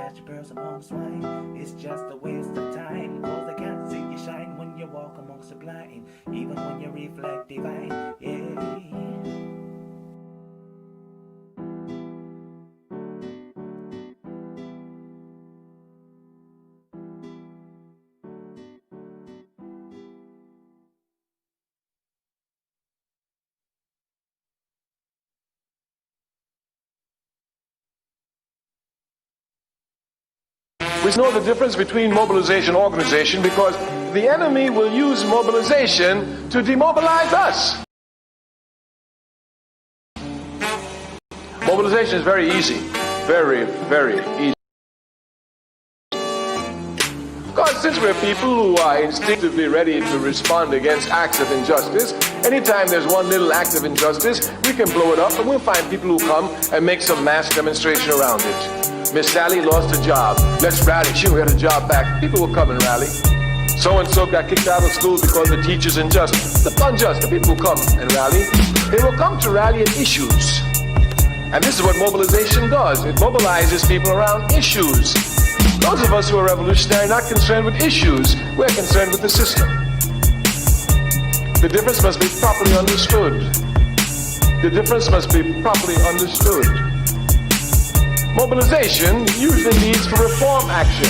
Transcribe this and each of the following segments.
flash your pearls among swine. It's just a waste of time, cause I can't see you shine when you walk amongst the blind, even when you reflect divine. Yeah. We know the difference between mobilization and organization because the enemy will use mobilization to demobilize us. Mobilization is very easy. Very, very easy. Because since we're people who are instinctively ready to respond against acts of injustice, anytime there's one little act of injustice, we can blow it up and we'll find people who come and make some mass demonstration around it. Miss Sally lost a job. Let's rally. She will get a job back. People will come and rally. So-and-so got kicked out of school because the teacher's unjust. The unjust. The people will come and rally. They will come to rally at issues. And this is what mobilization does. It mobilizes people around issues. Those of us who are revolutionary are not concerned with issues. We're concerned with the system. The difference must be properly understood. The difference must be properly understood. Mobilization usually leads to reform action,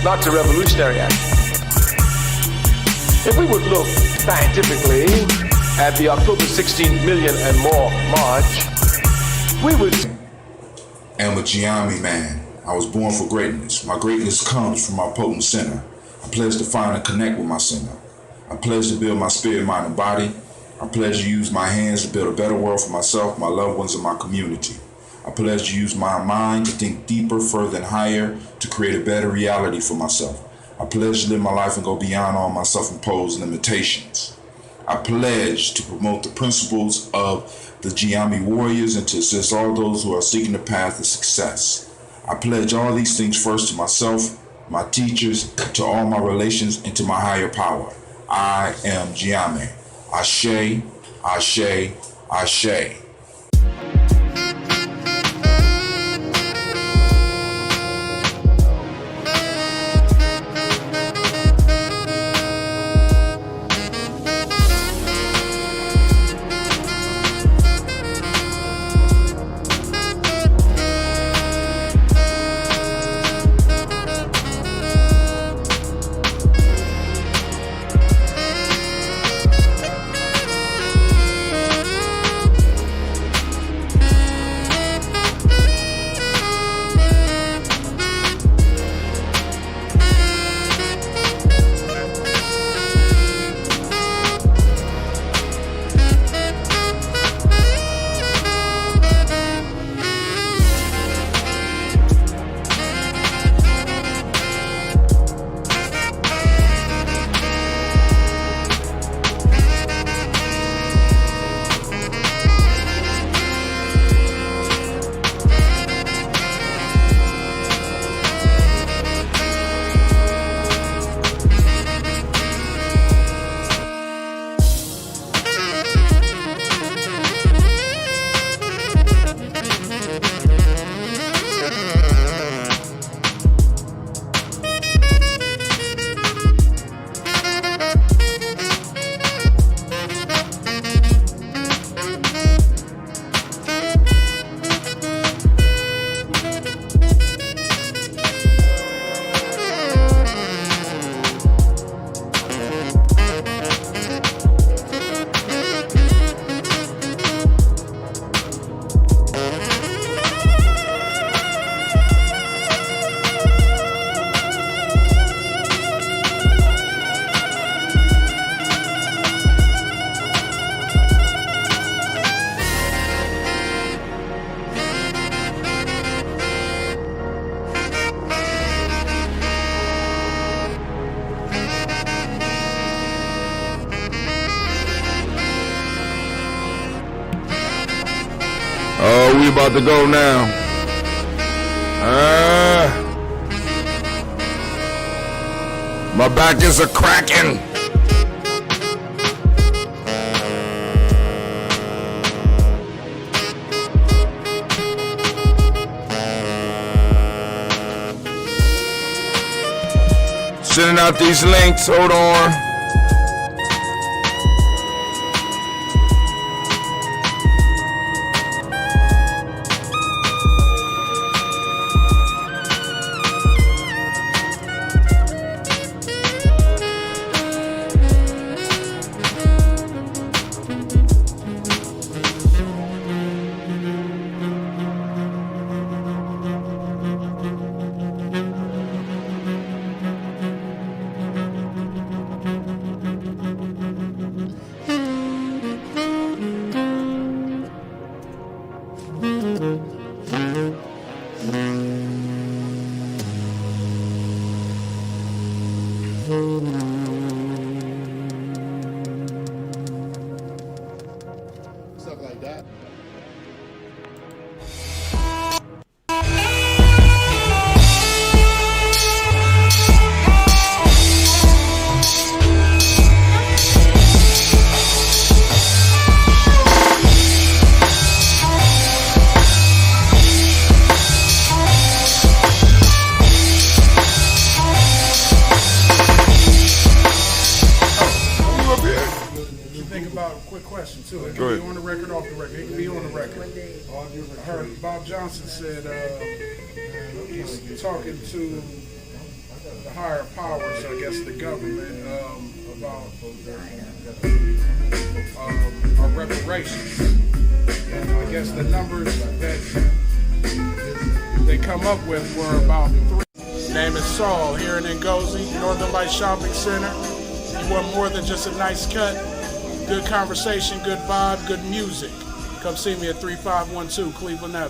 not to revolutionary action. If we would look scientifically at the October 16 million and more march, we would... I'm a Ujamaa man. I was born for greatness. My greatness comes from my potent center. I pledge to find and connect with my center. I pledge to build my spirit, mind, and body. I pledge to use my hands to build a better world for myself, my loved ones, and my community. I pledge to use my mind to think deeper, further, and higher to create a better reality for myself. I pledge to live my life and go beyond all my self-imposed limitations. I pledge to promote the principles of the Ujamaa warriors and to assist all those who are seeking the path to success. I pledge all these things first to myself, my teachers, to all my relations, and to my higher power. I am Ujamaa. Ashe, Ashe, Ashe. Oh, we about to go now. My back is a cracking. Sending out these links. Hold on. Stuff like that. About a quick question too. It can be on the record, off the record. It can be on the record. I heard Bob Johnson said he's talking to the higher powers, I guess the government, about our reparations. And I guess the numbers that they come up with were about 3. Name is Saul here in Ngozi, Northern Light Shopping Center. You want more than just a nice cut? Good conversation, good vibe, good music. Come see me at 3512 Cleveland Avenue.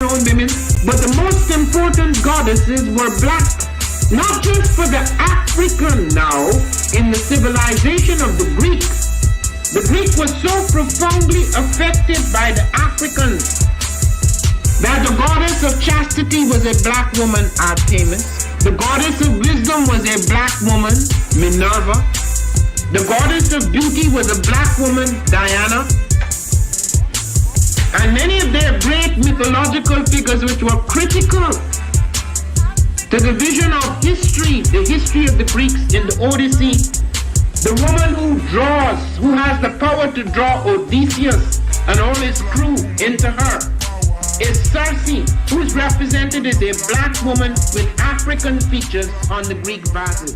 Women, but the most important goddesses were black, not just for the African now in the civilization of the Greeks. The Greek was so profoundly affected by the Africans that the goddess of chastity was a black woman, Artemis. The goddess of wisdom was a black woman, Minerva. The goddess of beauty was a black woman, Diana. And many of their great mythological figures which were critical to the vision of history, the history of the Greeks in the Odyssey, the woman who has the power to draw Odysseus and all his crew into her, is Circe, who is represented as a black woman with African features on the Greek vases.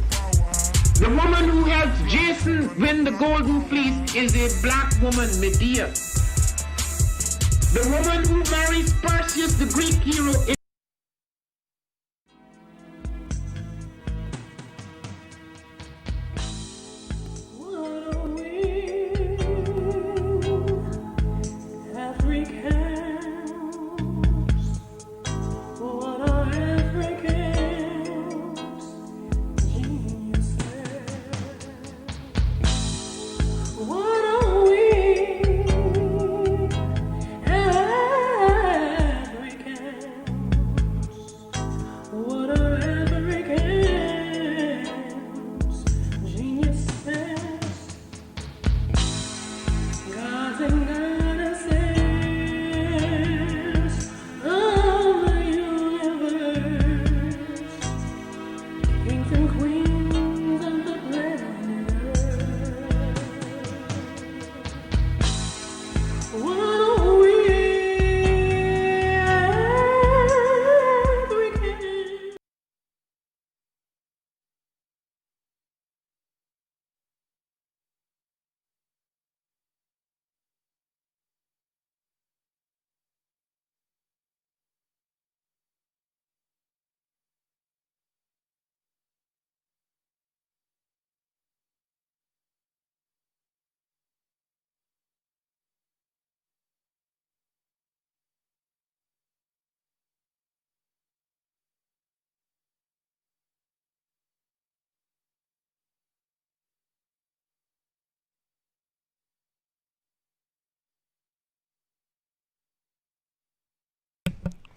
The woman who helps Jason win the Golden Fleece is a black woman, Medea. The woman who marries Perseus, the Greek hero, is What are we?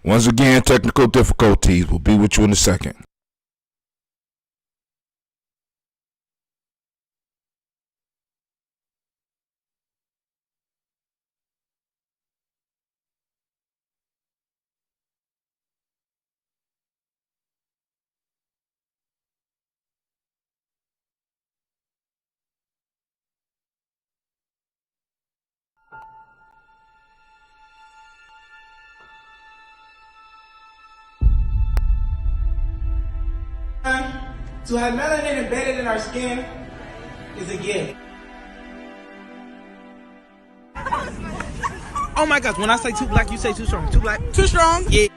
Once again, technical difficulties. We'll be with you in a second. To have melanin embedded in our skin is a gift. Oh my gosh, when I say too black, you say too strong. Too black? Too strong? Yeah.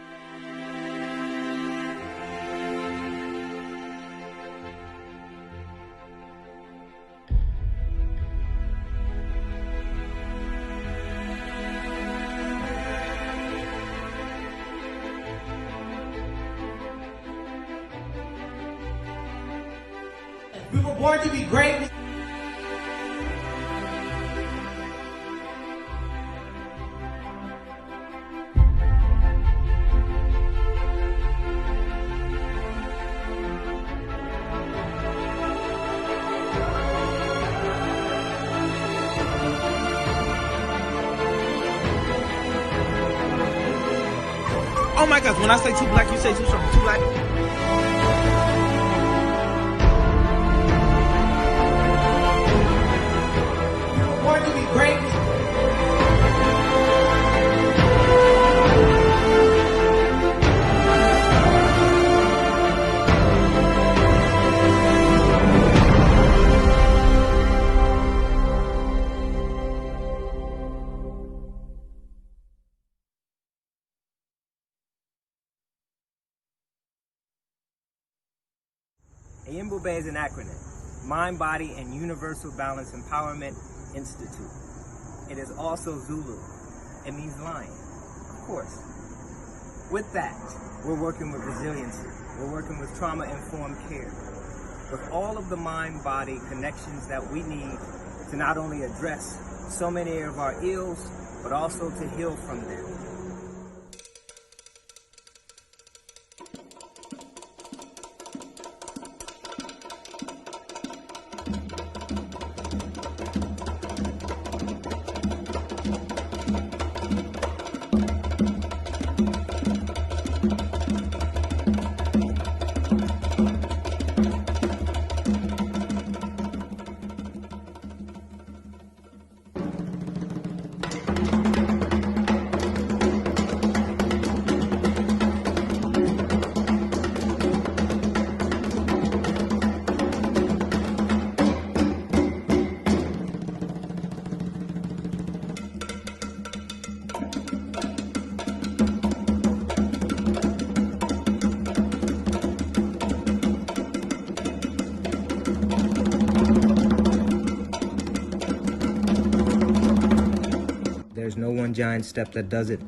We were born to be great. Oh my gosh, when I say too black, you say too strong. Too black? We were born to be great. AMBUBE is an acronym, Mind, Body, and Universal Balance Empowerment Institute. It is also Zulu. It means lion, of course. With that, we're working with resiliency. We're working with trauma-informed care. With all of the mind-body connections that we need to not only address so many of our ills, but also to heal from them. There's no one giant step that does it.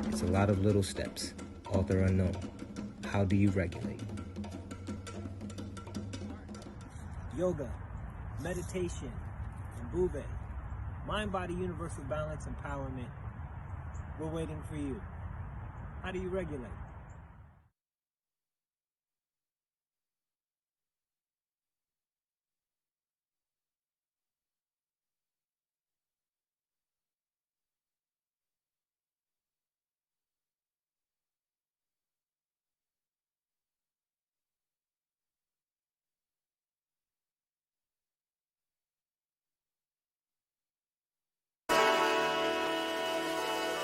It's a lot of little steps. Author unknown. How do you regulate? Yoga, meditation, and Bube. Mind, body, universal balance, empowerment. We're waiting for you. How do you regulate?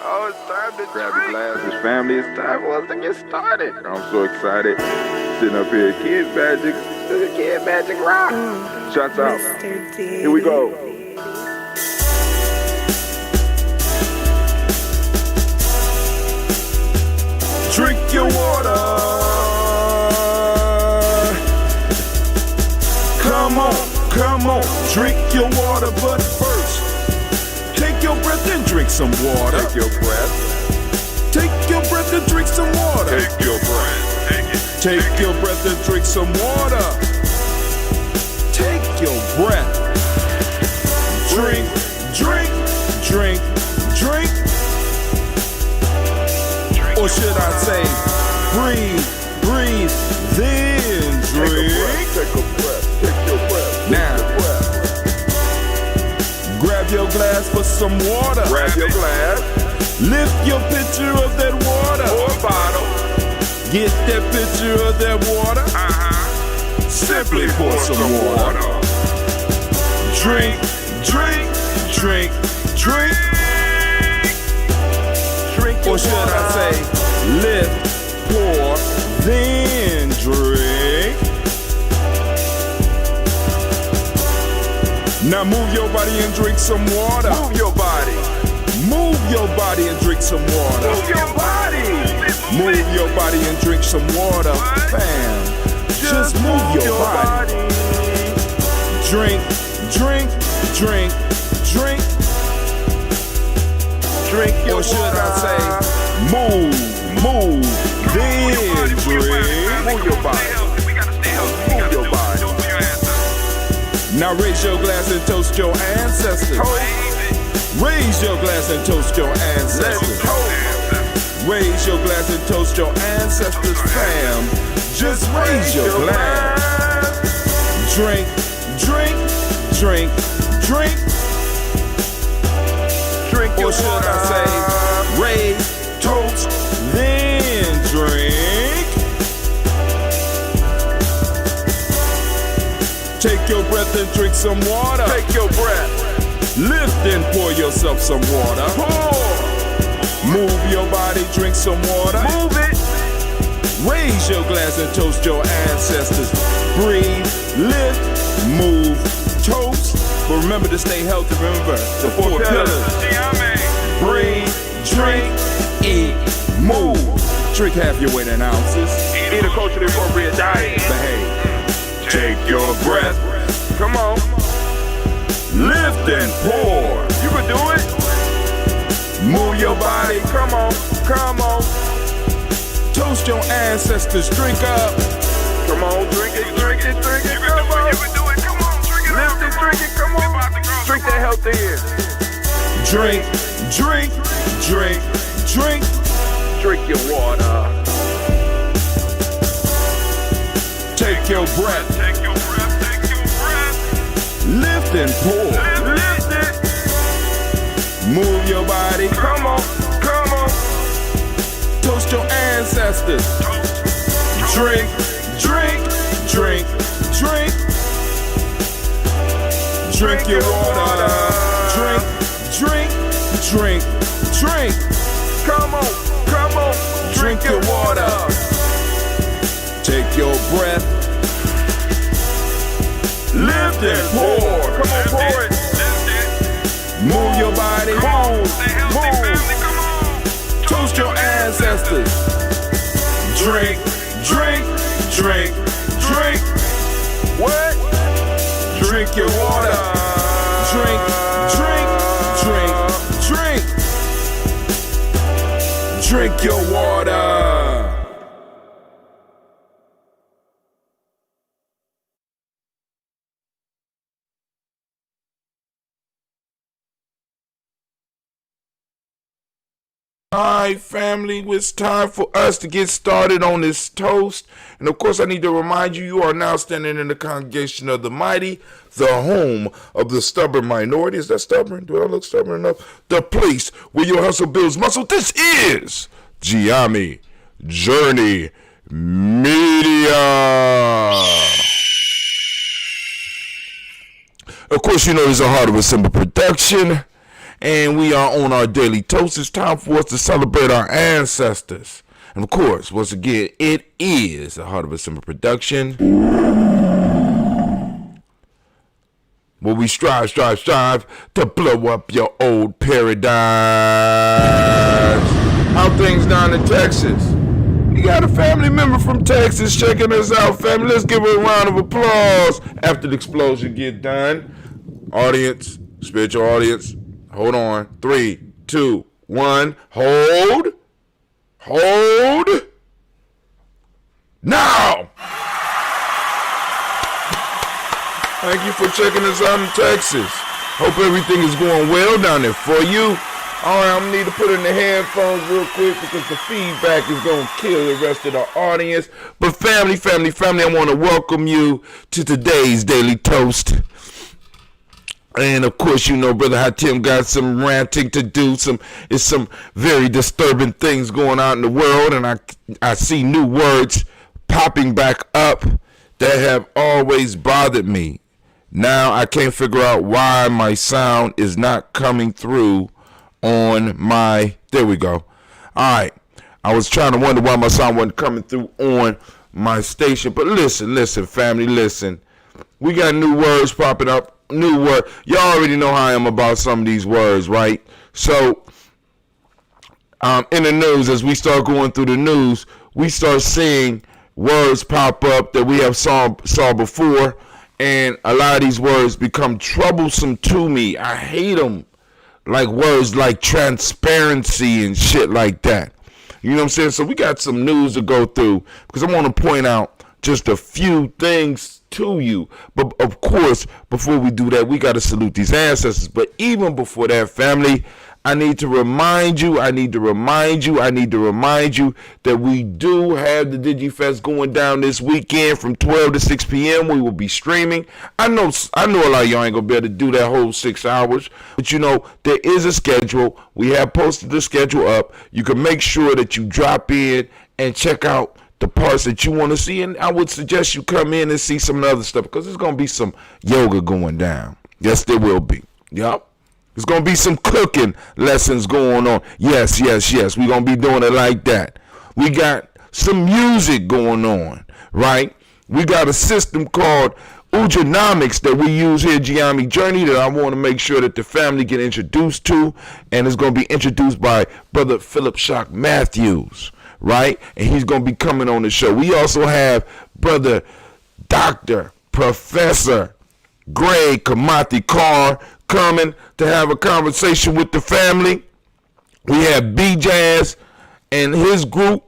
Oh, it's time to grab your glasses, family. It's time for us to get started. I'm so excited. Sitting up here, Kid Magic, Kid Magic Rock. Shots out. Here we go. Drink your water. Come on, drink your water, but first, take your breath and drink some water. Take your breath. Take your breath and drink some water. Take your breath. Take it. Take your breath and drink some water. Take your breath. Drink, drink, drink, drink. Or Or should I say, breathe, breathe, then drink? Take a breath. Take your breath. Now, grab your glass for some water. Grab your glass. Lift your pitcher of that water. Or a bottle. Get that pitcher of that water. Simply pour some water. Drink, drink, drink, drink. Drink or should I say, lift, pour, then drink. Now move your body and drink some water. Move your body. Move your body and drink some water. Move your body. Move your body and drink some water. Fam, just move your body. Drink, drink, drink, drink. Drink your or should water. I say, move, then drink. Move your body. Move your body. Now raise your glass and toast your ancestors. Raise your glass and toast your ancestors. Raise your glass and toast your ancestors, fam. Just raise your glass. Drink, drink, drink, drink. Drink your or should water. I say, raise, toast, then drink. Take your breath and drink some water. Take your breath. Lift and pour yourself some water. Pour. Move your body, drink some water. Move it. Raise your glass and toast your ancestors. Breathe, lift, move, toast. But remember to stay healthy. Remember the four pillars. Breathe, drink, eat, move. Drink half your weight in ounces. Eat a culturally appropriate diet. Behave. Take your breath. Come on. Lift and pour. You can do it. Move your body. Come on. Come on. Toast your ancestors. Drink up. Come on. Drink it. Drink it. Drink it. Come on. You can do it. Come on. Drink it. Lift it. Drink it. Come on. Drink that healthy in. Drink, drink, drink, drink. Drink your water. Take your breath. Take your breath. Take your breath. Lift and pour. Lift it. Move your body. Come on. Come on. Toast your ancestors. Drink, drink, drink, drink. Drink your water. Drink, drink, drink, drink. Come on. Come on. Drink your water. Take your breath. Lift and pour. Come on, pour it. Move your body. Move. Toast your ancestors. Drink, drink, drink, drink. What? Drink your water. Drink, drink, drink, drink. Drink your water. All right, family, it's time for us to get started on this toast. And of course, I need to remind you, you are now standing in the congregation of the mighty, the home of the stubborn minority. Is that stubborn? Do I look stubborn enough? The place where your hustle builds muscle. This is Ujamaa Journey Media. Of course, you know it's a Heart of a Simple production. And we are on our daily toast. It's time for us to celebrate our ancestors. And of course, once again, it is a Heart of a Simple production, where we strive to blow up your old paradigms. How things down in Texas? We got a family member from Texas checking us out, family. Let's give her a round of applause after the explosion get done. Audience, spiritual audience. Hold on. 3, 2, 1. Hold. Now. Thank you for checking us out in Texas. Hope everything is going well down there for you. All right, I'm gonna need to put in the headphones real quick because the feedback is gonna kill the rest of the audience. But family, I want to welcome you to today's Daily Toast. And of course, you know, Brother Hatim got some ranting to do. It's some very disturbing things going on in the world, and I see new words popping back up that have always bothered me. Now I can't figure out why my sound is not coming through on my, there we go. All right, I was trying to wonder why my sound wasn't coming through on my station, but listen, family, listen. We got new words popping up, new word. Y'all already know how I am about some of these words, right? So, in the news, as we start going through the news, we start seeing words pop up that we have saw before, and a lot of these words become troublesome to me. I hate them. Like words like transparency and shit like that. You know what I'm saying? So we got some news to go through because I want to point out just a few things to you. But of course, before we do that, we got to salute these ancestors. But even before that, family, I need to remind you that we do have the DigiFest going down this weekend from 12 to 6 p.m. We will be streaming. I know a lot of y'all ain't going to be able to do that whole 6 hours, but you know, there is a schedule. We have posted the schedule up. You can make sure that you drop in and check out the parts that you want to see, and I would suggest you come in and see some of the other stuff because there's going to be some yoga going down. Yes, there will be. Yup. There's going to be some cooking lessons going on. Yes. We're going to be doing it like that. We got some music going on, right? We got a system called Ujamaa that we use here at Ujamaa Journey that I want to make sure that the family get introduced to. And it's going to be introduced by Brother Philip Shock Matthews, right? And he's going to be coming on the show. We also have Brother Dr. Professor Greg Kamati Carr coming to have a conversation with the family. We have B-Jazz and his group.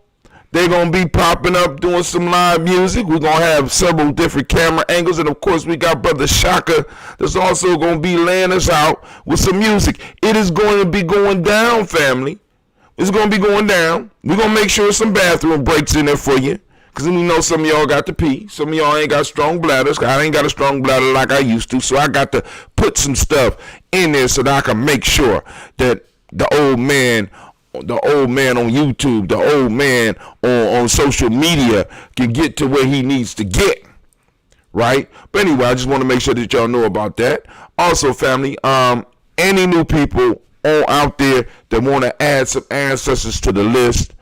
They're going to be popping up doing some live music. We're going to have several different camera angles. And, of course, we got Brother Shaka that's also going to be laying us out with some music. It is going to be going down, family. It's going to be going down. We're going to make sure some bathroom breaks in there for you. Because we know some of y'all got to pee. Some of y'all ain't got strong bladders. I ain't got a strong bladder like I used to. So I got to put some stuff in there so that I can make sure that the old man on YouTube, the old man on social media can get to where he needs to get. Right? But anyway, I just want to make sure that y'all know about that. Also, family, any new people out there that want to add some ancestors to the list,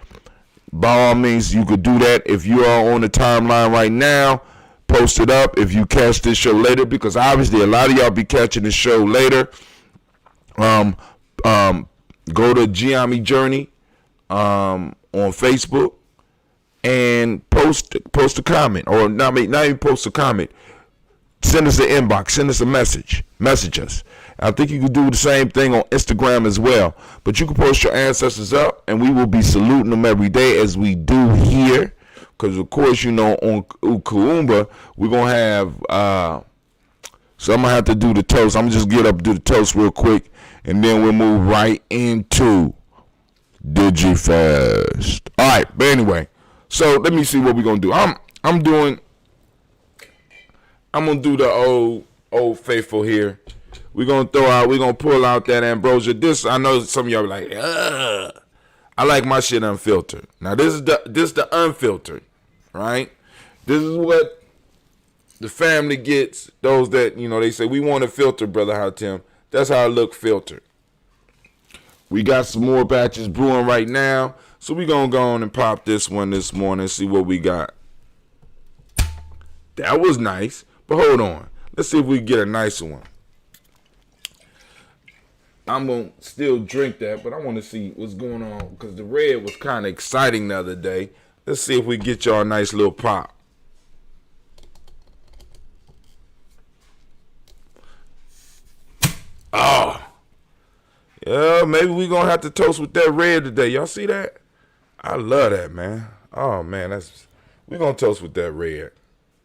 by all means, you could do that. If you are on the timeline right now, post it up. If you catch this show later, because obviously a lot of y'all be catching the show later, go to Ujamaa Journey on Facebook and post a comment, or not even post a comment. Send us an inbox. Send us a message. Message us. I think you can do the same thing on Instagram as well. But you can post your ancestors up, and we will be saluting them every day as we do here. Because, of course, you know, on Ukaumba, we're going to have, so I'm going to have to do the toast. I'm going to just get up and do the toast real quick, and then we'll move right into DigiFest. All right, but anyway, so let me see what we're going to do. I'm going to do the old faithful here. We're going to pull out that ambrosia. This, I know some of y'all be like, ugh. I like my shit unfiltered. Now, this is the unfiltered, right? This is what the family gets. Those that, you know, they say, we want to filter, Brother Hatim. That's how it look filtered. We got some more batches brewing right now. So we're going to go on and pop this one this morning, see what we got. That was nice. But hold on. Let's see if we can get a nicer one. I'm going to still drink that, but I want to see what's going on because the red was kind of exciting the other day. Let's see if we get y'all a nice little pop. Oh. Yeah, maybe we're going to have to toast with that red today. Y'all see that? I love that, man. Oh, man, we're going to toast with that red.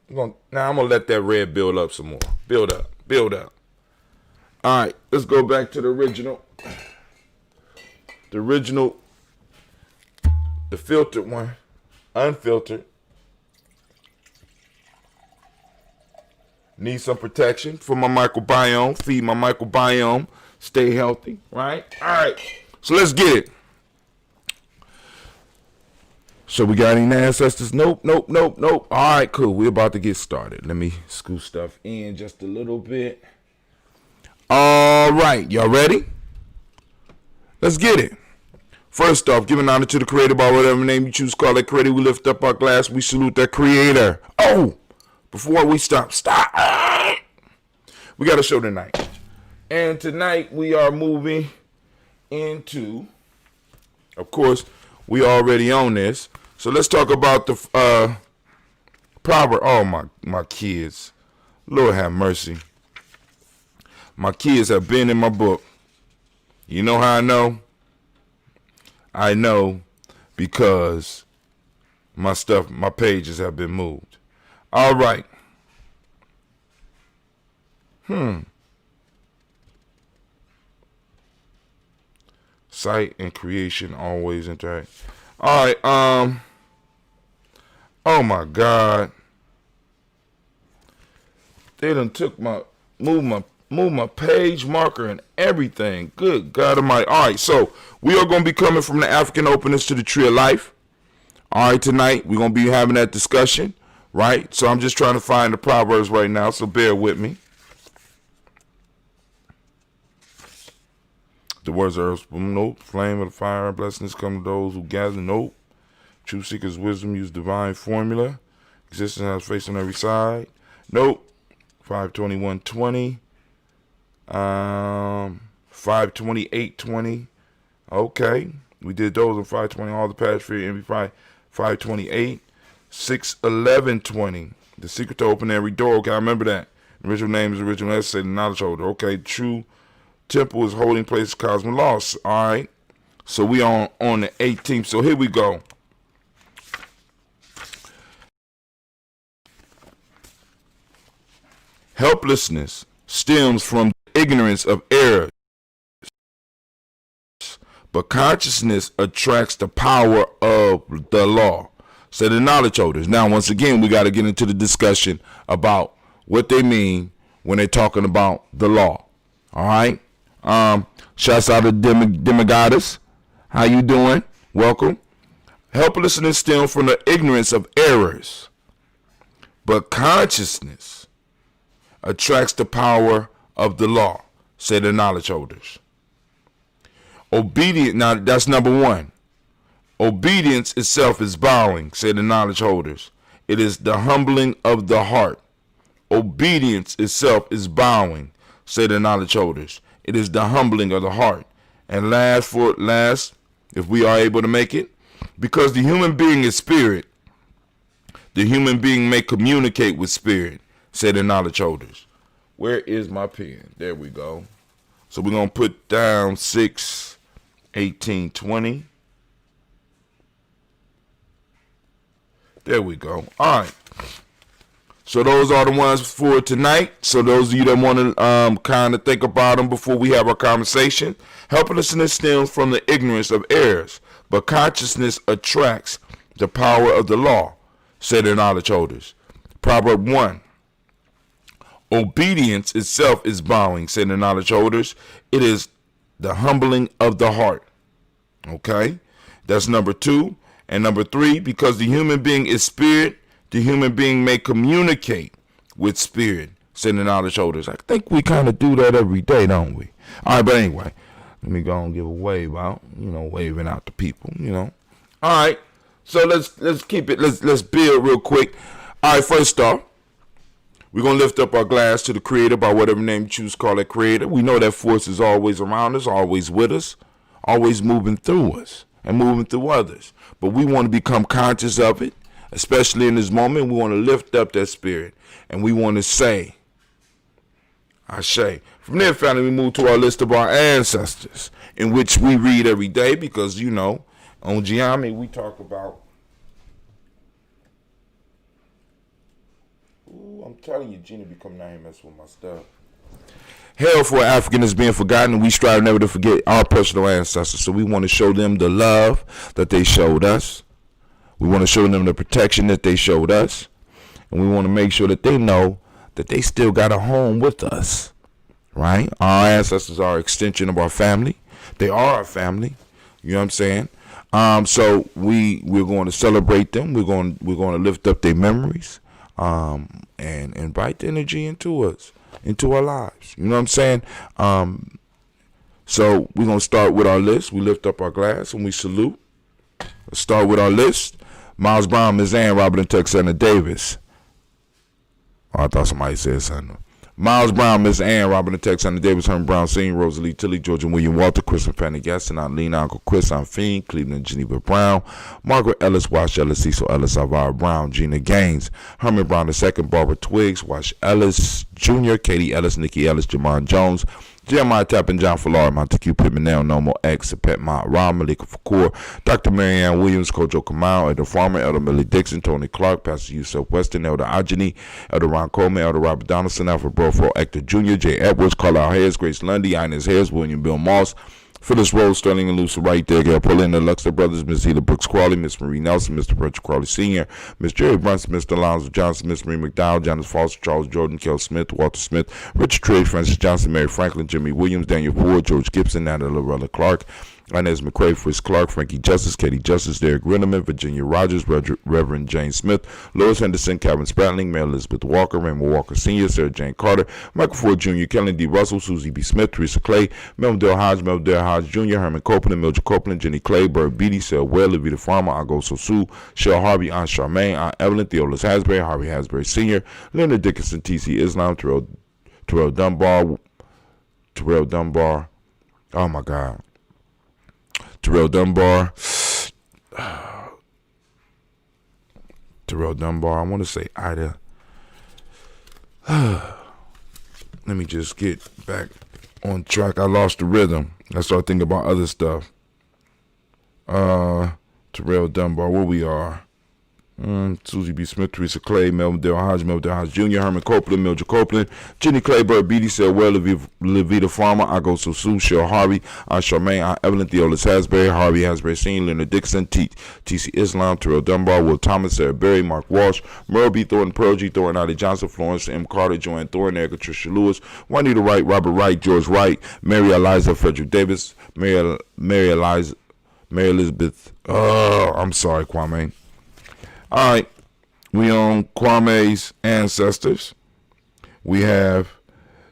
Now I'm going to let that red build up some more. Build up. All right, let's go back to the original. The original, the filtered one, unfiltered. Need some protection for my microbiome. Feed my microbiome. Stay healthy, right? All right. So let's get it. So we got any ancestors? Nope. All right, cool. We're about to get started. Let me scoot stuff in just a little bit. All right. Y'all ready? Let's get it. First off, giving honor to the creator by whatever name you choose to call that creator. We lift up our glass. We salute that creator. Oh, before we stop. We got a show tonight. And tonight we are moving into, of course, we already on this. So let's talk about the proverb. Oh, my kids. Lord have mercy. My kids have been in my book. You know how I know? I know because my pages have been moved. All right. Sight and creation always interact. All right. Oh my God. They done took move my page marker and everything. Good God Almighty. All right. So we are going to be coming from the African openings to the tree of life. All right. Tonight we're going to be having that discussion. Right. So I'm just trying to find the proverbs right now. So bear with me. The words are, nope. Flame of the fire, blessings come to those who gather, nope. Truth seekers' wisdom use divine formula. Existence has face on every side, nope. 521:20, 528:20. Okay, we did those on 520. All the past fear, envy, 528, 611:20. The secret to open every door. Okay, I remember that. The original name is original essay, the knowledge holder. Okay, true. Temple is holding place cosmic loss. All right. So we on the 18th. So here we go. Helplessness stems from ignorance of errors, but consciousness attracts the power of the law. So the knowledge holders. Now, once again, we got to get into the discussion about what they mean when they're talking about the law. All right. Shouts out to Demigoddess. How you doing? Welcome. Helplessness stems from the ignorance of errors, but consciousness attracts the power of the law, say the knowledge holders. Obedience, now that's number one. Obedience itself is bowing, say the knowledge holders. It is the humbling of the heart. Obedience itself is bowing, say the knowledge holders. It is the humbling of the heart. And last, if we are able to make it, because the human being is spirit, the human being may communicate with spirit, say the knowledge holders. Where is my pen? There we go. So we're going to put down 6:18:20. There we go. All right. So those are the ones for tonight. So those of you that want to kind of think about them before we have our conversation. Helplessness stems from the ignorance of errors, but consciousness attracts the power of the law, say the knowledge holders. Proverb 1. Obedience itself is bowing, say the knowledge holders. It is the humbling of the heart. Okay? That's number 2. And number 3, because the human being is spirit, the human being may communicate with spirit, say the knowledge holders. I think we kind of do that every day, don't we? All right, but anyway, let me go and give a wave out, waving out to people, All right, so let's keep it, let's build real quick. All right, first off, we're going to lift up our glass to the creator by whatever name you choose to call it creator. We know that force is always around us, always with us, always moving through us and moving through others. But we want to become conscious of it. Especially in this moment, we want to lift up that spirit. And we want to say, Ashe. From there, family, we move to our list of our ancestors, in which we read every day because, on Ujamaa, we talk about. Ooh, I'm telling you, Gina be coming out here messing with my stuff. hell for an African that's being forgotten, and we strive never to forget our personal ancestors. So we want to show them the love that they showed us. We want to show them the protection that they showed us. And we want to make sure that they know that they still got a home with us, right? Our ancestors are an extension of our family. They are our family. You know what I'm saying? So we're going to celebrate them. We're going to lift up their memories, and invite the energy into us, into our lives. You know what I'm saying? So we're going to start with our list. We lift up our glass and we salute. Let's start with our list. Miles Brown, Ms. Ann, Robert and Texana Davis. Oh, I thought somebody said something. Miles Brown, Miss Ann, Robert and Texana Davis, Herman Brown Sr., Rosalie Tilly, George and William Walter, Chris and Fanny Gaston, Lena, Uncle Chris, I'm Fiend, Cleveland, Geneva Brown, Margaret Ellis, Wash Ellis, Cecil Ellis, Alvara Brown, Gina Gaines, Herman Brown II, Barbara Twiggs, Wash Ellis Jr., Katie Ellis, Nikki Ellis, Jamon Jones, Jeremiah Tappan, John Fallar, Montague Pittman, Nomo X, Pet Mont Ram, Malika Fakour, Dr. Marianne Williams, Kojo Kamal, Elder Farmer, Elder Millie Dixon, Tony Clark, Pastor Yusuf Weston, Elder Ajani, Elder Ron Coleman, Elder Robert Donaldson, Alfred Brofo, Hector Jr., Jay Edwards, Carlisle Hayes, Grace Lundy, Inez Harris, William Bill Moss, Phyllis Rose, Sterling and Lucy right there, Gail Paulina, Luxor Brothers, Miss Hila Brooks Crawley, Miss Marie Nelson, Mr. Frederick Crawley Sr., Miss Jerry Brunson, Mr. Alonzo Johnson, Miss Marie McDowell, Janice Foster, Charles Jordan, Kel Smith, Walter Smith, Richard Triggs, Francis Johnson, Mary Franklin, Jimmy Williams, Daniel Ford, George Gibson, Natalie Lorella Clark, Inez McCrae, Fritz Clark, Frankie Justice, Katie Justice, Derek Rinneman, Virginia Rogers, Reverend Jane Smith, Lois Henderson, Calvin Spratling, Mary Elizabeth Walker, Raymond Walker Sr., Sarah Jane Carter, Michael Ford Jr., Kellen D. Russell, Susie B. Smith, Teresa Clay, Melvin Hodge Jr., Herman Copeland, Mildred Copeland, Jenny Clay, Bert Beatty, Sarah Ware, Levita Farmer, Ago Sosu, Shell Harvey, Aunt Charmaine, Aunt Evelyn, Theolis Hasbury, Harvey Hasbury Sr., Leonard Dickinson, T.C. Islam, Terrell Dunbar, oh my God. Terrell Dunbar, I want to say Ida. Let me just get back on track. I lost the rhythm. I started thinking about other stuff. Terrell Dunbar, where we are. Susie B. Smith, Teresa Clay, Melvin Dale Hodge Jr., Herman Copeland, Mildred Copeland, Jenny Clay, Bird Beatty, Sarah Ware, Levita Farmer, Ago Sosu, Shell Harvey, Aunt Charmaine, Aunt Evelyn, Theolis Hasbury, Harvey Hasbury Sr., Leonard Dixon, T.C. Islam, Terrell Dunbar, Will Thomas, Sarah Berry, Mark Walsh, Merle B. Thornton, Pearl G. Thornton, Addie Johnson, Florence M. Carter, Joanne Thornton, Erica Tricia Lewis, Juanita Wright, Robert Wright, George Wright, Mary Eliza, Frederick Davis, Mary Elizabeth, I'm sorry, Kwame. All right, we on Kwame's ancestors. We have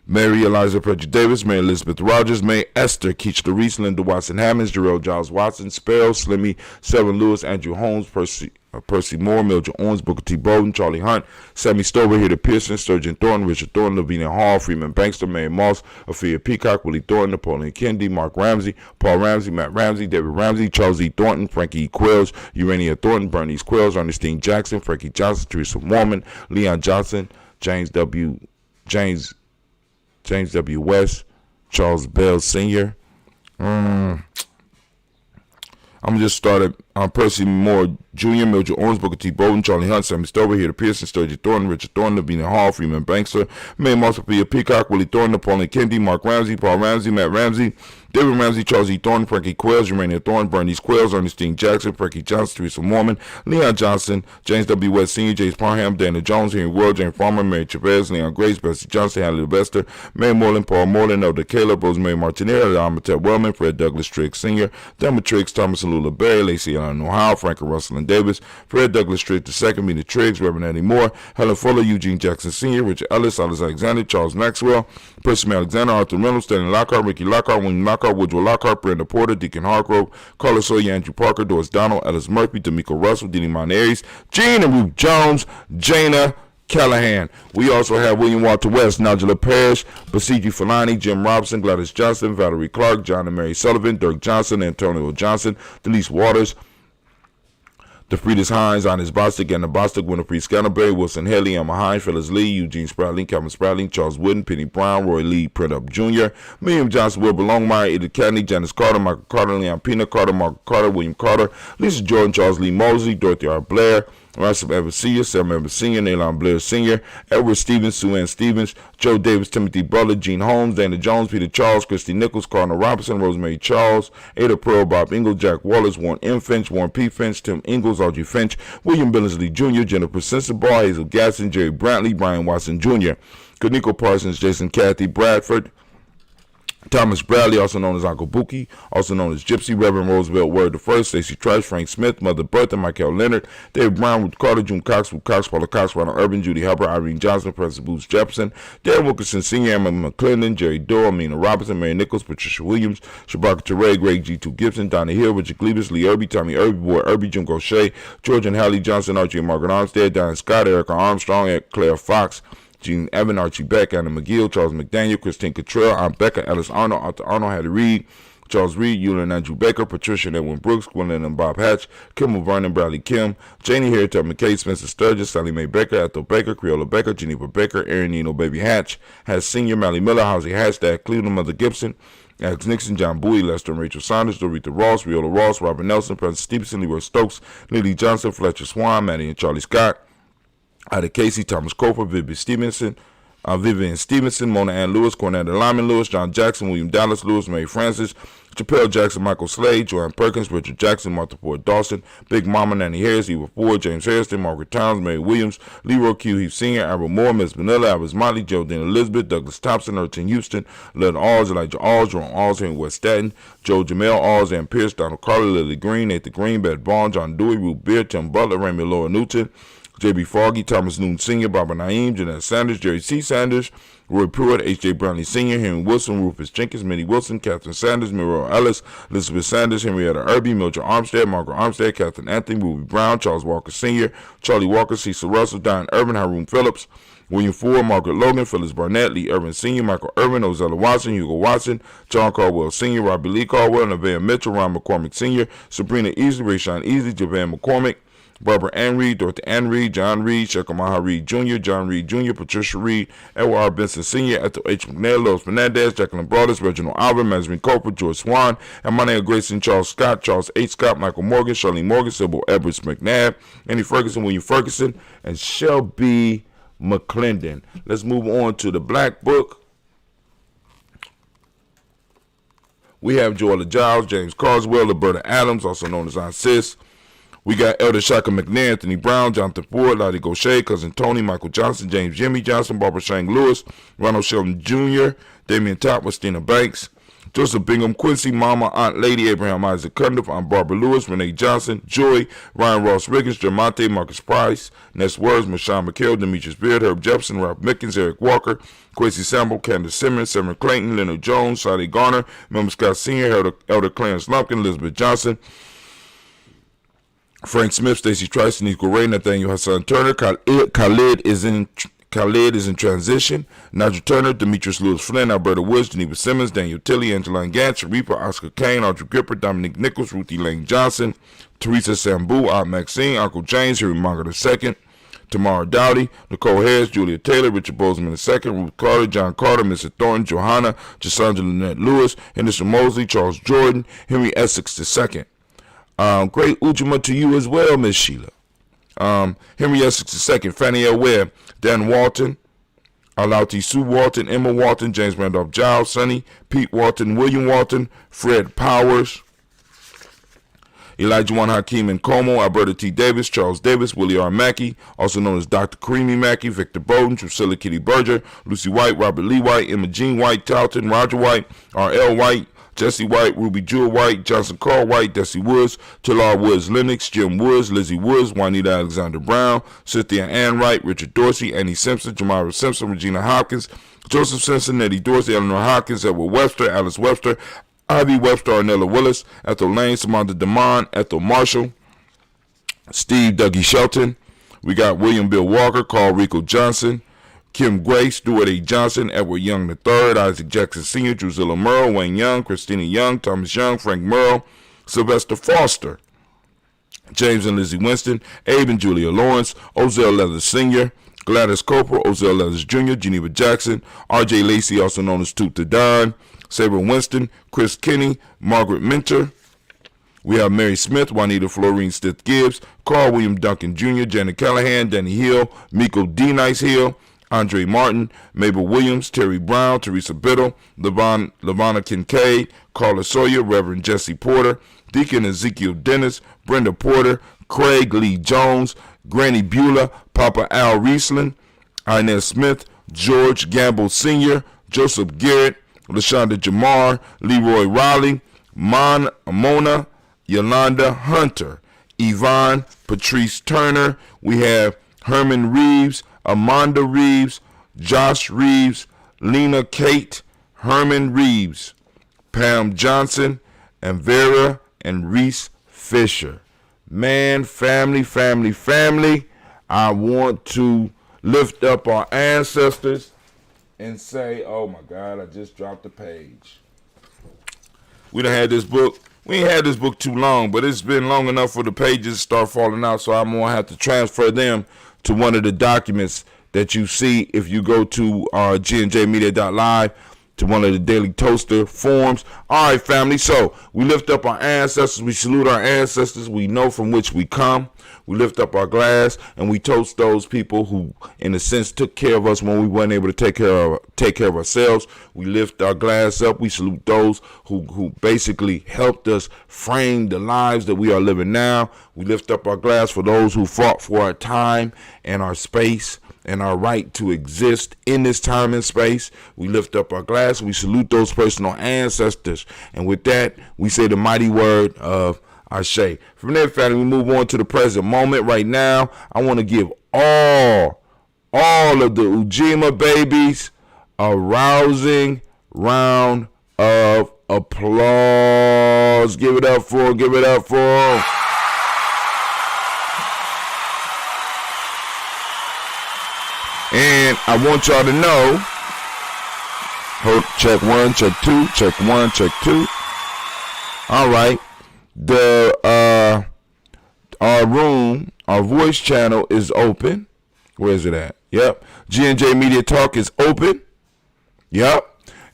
Mary Eliza Frederick Davis, Mary Elizabeth Rogers, May Esther, Keach Reese, Linda Watson Hammonds, Jarrell Giles Watson, Sparrow, Slimmy, Severn Lewis, Andrew Holmes, Percy Moore, Mildred Owens, Booker T. Bowden, Charlie Hunt, Sammy Stover, Hida Pearson, Sturgeon Thornton, Richard Thornton, Lavinia Hall, Freeman Bankster, Mary Moss, Ophelia Peacock, Willie Thornton, Napoleon Kennedy, Mark Ramsey, Paul Ramsey, Matt Ramsey, David Ramsey, Charles E. Thornton, Frankie E. Quills, Urania Thornton, Bernice Quills, Ernestine Jackson, Frankie Johnson, Teresa Mormon, Leon Johnson, James W. West, Charles Bell Sr. I'm just started Percy Moore Jr., Mildred Owens, Booker T. Bowden, Charlie Hunt, Sammy Stover, Hida Pearson, Sturgeon Thornton, Richard Thornton, Lavinia Hall, Freeman Bankster, May Moss, Sophia Peacock, Willie Thornton, Napoleon Kennedy, Mark Ramsey, Paul Ramsey, Matt Ramsey, David Ramsey, Charles E. Thornton, Frankie Quills, Urania Thornton, Bernice Quills, Ernestine Jackson, Frankie Johnson, Teresa Mormon, Leon Johnson, James W. West Sr., James Parham, Dana Jones, Henry World, Jane Farmer, Mary Chavez, Leon Grace, Bessie Johnson, Hadley Levester, Mary Moreland, Paul Moreland, Elder Caleb, Rosemary Martinez, Amatet Wellman, Fred Douglas Triggs Sr., Delma Triggs, Thomas and Lula Berry, Lacey Allen Ohio, Frank and Russell and Davis, Fred Douglas Triggs II, Mina Triggs, Reverend Eddie Moore, Helen Fuller, Eugene Jackson Sr., Richard Ellis, Alice Alexander, Charles Maxwell, Percy Alexander, Arthur Reynolds, Stanley Lockhart, Ricky Lockhart, William Lockhart, Woodrow Lockhart, Brenda Porter, Deacon Hargrove, Carlos Sawyer, Andrew Parker, Doris Donald, Ellis Murphy, D'Amico Russell, Diddy Monaries, Gene and Ruth Jones, Jana Callahan. We also have William Walter West, Nigella Parrish, Basiji Falani, Jim Robinson, Gladys Johnson, Valerie Clark, John and Mary Sullivan, Dirk Johnson, Antonio Johnson, Delise Waters, DeFriedis Hines, Ines Bostic, Anna Bostic, Winifred Scantleberry, Wilson Haley, Emma Hines, Phyllis Lee, Eugene Spratling, Calvin Spratling, Charles Wooden, Penny Brown, Roy Lee, Printup Jr., William Johnson, Wilbur Longmire, Edith Cadney, Janice Carter, Michael Carter, Leon Pina Carter, Mark Carter, William Carter, Lisa Jordan, Charles Lee Mosley, Dorothy R. Blair, Russell Evans Sr., Sam Evans Sr., Naylon Blair Sr., Edward Stevens, Sue Ann Stevens, Joe Davis, Timothy Butler, Gene Holmes, Dana Jones, Peter Charles, Christy Nichols, Cardinal Robinson, Rosemary Charles, Ada Pearl, Bob Ingle, Jack Wallace, Warren M. Finch, Warren P. Finch, Tim Ingalls, Audrey Finch, William Billingsley Jr., Jennifer Sensabaugh, Hazel Gasson, Jerry Brantley, Brian Watson Jr., Kaniko Parsons, Jason Cathy Bradford, Thomas Bradley, also known as Uncle Buki, also known as Gypsy, Reverend Roosevelt Word I, Stacey Trice, Frank Smith, Mother Bertha, Michael Leonard, David Brown, Ruth Carter, June Cox, Ruth Cox, Paula Cox, Ronald Urban, Judy Harper, Irene Johnson, President Boots Jefferson, Darren Wilkerson Sr., Emma McClendon, Jerry Doyle, Amina Robinson, Mary Nichols, Patricia Williams, Shabaka Teray, Greg G2 Gibson, Donna Hill, Richard Cleavis, Lee Irby, Tommy Irby, Boy Irby, Jim Gaucher, George and Hallie Johnson, Archie and Margaret Armstead, Diane Scott, Erica Armstrong, Claire Fox, Gene Evan, Archie Beck, Anna McGill, Charles McDaniel, Christine Cottrell, Aunt Becca, Alice Arnold, Arthur Arnold, Hattie Reed, Charles Reed, Eula and Andrew Baker, Patricia and Edwin Brooks, Gwendolyn and Bob Hatch, Kimmel Vernon, Bradley Kim, Janie Harriet, McKay, Spencer Sturgis, Sally Mae Baker, Ethel Baker, Creola Baker, Geneva Baker, Aaron Nino, Baby Hatch, Has Senior, Mally Miller, Housie Hatch, Dad Cleveland, Mother Gibson, Alex Nixon, John Bowie, Lester and Rachel Saunders, Dorita Ross, Viola Ross, Robert Nelson, President Stevenson, Leroy Stokes, Lily Johnson, Fletcher Swan, Maddie and Charlie Scott, Ida Casey, Thomas Coper, Vivian Stevenson, Mona Ann Lewis, Cornetta Lyman Lewis, John Jackson, William Dallas Lewis, Mary Francis, Chappelle Jackson, Michael Slade, Joanne Perkins, Richard Jackson, Martha Ford Dawson, Big Mama, Nanny Harris, Eva Ford, James Harrison, Margaret Towns, Mary Williams, Leroy Q. Heath Sr., Abra Moore, Miss Vanilla, Alice Motley, Geraldine Elizabeth, Douglas Thompson, Erton Houston, Lynn Alls, Elijah Alls, Jerome Alls, Henry West Staten, Joe Jamel Alls, Ann Pierce, Donald Carter, Lily Green, Nathan Green, Beth Bond, John Dewey, Ruth Beard, Tim Butler, Raymond Laura Newton, J.B. Foggy, Thomas Noon Sr., Barbara Naeem, Jeanette Sanders, Jerry C. Sanders, Roy Pruitt, H.J. Brownlee Sr., Henry Wilson, Rufus Jenkins, Minnie Wilson, Catherine Sanders, Muriel Ellis, Elizabeth Sanders, Henrietta Irby, Mildred Armstead, Margaret Armstead, Catherine Anthony, Ruby Brown, Charles Walker Sr., Charlie Walker, Cecil Russell, Diane Irvin, Haroon Phillips, William Ford, Margaret Logan, Phyllis Barnett, Lee Irvin Sr., Michael Irvin, Ozella Watson, Hugo Watson, John Caldwell Sr., Robbie Lee Caldwell, Nevaeh Mitchell, Ron McCormick Sr., Sabrina Easley, Rayshawn Easley, Javan McCormick, Barbara Ann Reed, Dorothy Ann Reed, John Reed, Shekamaha Reed Jr., John Reed Jr., Patricia Reed, Edward R. Benson Sr., Ethel H. McNair, Lois Fernandez, Jacqueline Broadus, Reginald Alvin, Mazrin Coper, George Swan, Emmanuel Grayson, Charles Scott, Charles H. Scott, Michael Morgan, Charlene Morgan, Sybil Edwards McNabb, Andy Ferguson, William Ferguson, and Shelby McClendon. Let's move on to the Black Book. We have Joella Giles, James Carswell, Roberta Adams, also known as Aunt Sis. We got Elder Shaka McNair, Anthony Brown, Jonathan Ford, Lottie Gaucher, Cousin Tony, Michael Johnson, James Jimmy Johnson, Barbara Shang Lewis, Ronald Shelton Jr., Damian Top, Christina Banks, Joseph Bingham, Quincy, Mama, Aunt Lady, Abraham Isaac Cundiff, Aunt Barbara Lewis, Renee Johnson, Joy, Ryan Ross Riggins, Jermonte, Marcus Price, Ness Words, Michelle McHale, Demetrius Beard, Herb Jepson, Ralph Mickens, Eric Walker, Quincy Sample, Candace Simmons, Severin Clayton, Leonard Jones, Sade Garner, Member Scott Sr., Elder Clarence Lumpkin, Elizabeth Johnson, Frank Smith, Stacey Trice, Denise Gray, Nathaniel Hassan Turner, Khalid is in transition, Nigel Turner, Demetrius Lewis Flynn, Alberta Woods, Geneva Simmons, Daniel Tilley, Angeline Gantz, Sharifa, Oscar Kane, Audrey Gripper, Dominic Nichols, Ruthie Lane Johnson, Teresa Sambu, Aunt Maxine, Uncle James, Harry Munger II, Tamara Dowdy, Nicole Harris, Julia Taylor, Richard Bozeman II, Ruth Carter, John Carter, Mr. Thornton, Johanna, Jasandra Lynette Lewis, Henderson Mosley, Charles Jordan, Henry Essex II. Great Ujamaa to you as well, Miss Sheila. Henry Essex II, Fannie L. Webb, Dan Walton, Alauti Sue Walton, Emma Walton, James Randolph Giles, Sonny, Pete Walton, William Walton, Fred Powers, Elijah Juan Hakeem and Como, Alberta T. Davis, Charles Davis, Willie R. Mackey, also known as Dr. Karimi Mackey, Victor Bowden, Drusilla Kitty Berger, Lucy White, Robert Lee White, Emma Jean White, Talton, Roger White, R.L. White, Jesse White, Ruby Jewel White, Johnson Carl White, Desi Woods, Talar Woods Lennox, Jim Woods, Lizzie Woods, Juanita Alexander Brown, Cynthia Ann Wright, Richard Dorsey, Annie Simpson, Jamara Simpson, Regina Hopkins, Joseph Simpson, Eddie Dorsey, Eleanor Hopkins, Edward Webster, Alice Webster, Ivy Webster, Arnella Willis, Ethel Lane, Samantha DeMond, Ethel Marshall, Steve Dougie Shelton. We got William Bill Walker, Carl Rico Johnson, Kim Gray, Stuart A. Johnson, Edward Young III, Isaac Jackson Sr., Drusilla Merle, Wayne Young, Christina Young, Thomas Young, Frank Merle, Sylvester Foster, James and Lizzie Winston, Abe and Julia Lawrence, Ozell Leathers Sr., Gladys Cooper, Ozell Leathers Jr., Geneva Jackson, R.J. Lacey, also known as Toot the Don, Sabre Winston, Chris Kinney, Margaret Minter, We have Mary Smith, Juanita Florine Stith Gibbs, Carl William Duncan Jr., Janet Callahan, Danny Hill, Miko D. Nice Hill, Andre Martin, Mabel Williams, Terry Brown, Teresa Biddle, Lavonna Kincaid, Carla Sawyer, Reverend Jesse Porter, Deacon Ezekiel Dennis, Brenda Porter, Craig Lee Jones, Granny Beulah, Papa Al Riesling, Inez Smith, George Gamble Sr., Joseph Garrett, LaShonda Jamar, Leroy Riley, Mona, Yolanda Hunter, Yvonne, Patrice Turner. We have Herman Reeves, Amanda Reeves, Josh Reeves, Lena Kate, Herman Reeves, Pam Johnson, and Vera and Reese Fisher. Man, family, I want to lift up our ancestors and say, oh my God, I just dropped the page. We done had this book. We ain't had this book too long, but it's been long enough for the pages to start falling out, so I'm going to have to transfer them to one of the documents that you see if you go to gnjmedia.live, to one of the Daily Toaster forums. All right, family, so we lift up our ancestors. We salute our ancestors. We know from which we come. We lift up our glass, and we toast those people who, in a sense, took care of us when we weren't able to take care of ourselves. We lift our glass up. We salute those who basically helped us frame the lives that we are living now. We lift up our glass for those who fought for our time and our space and our right to exist in this time and space. We lift up our glass. We salute those personal ancestors. And with that, we say the mighty word of Ashe. From there, family, we move on to the present moment. Right now, I want to give all of the Ujamaa babies a rousing round of applause. Give it up for them. And I want y'all to know, check one, check two, check one, check two. All right. Our voice channel is open. Where is it at? Yep. G&J Media Talk is open. Yep.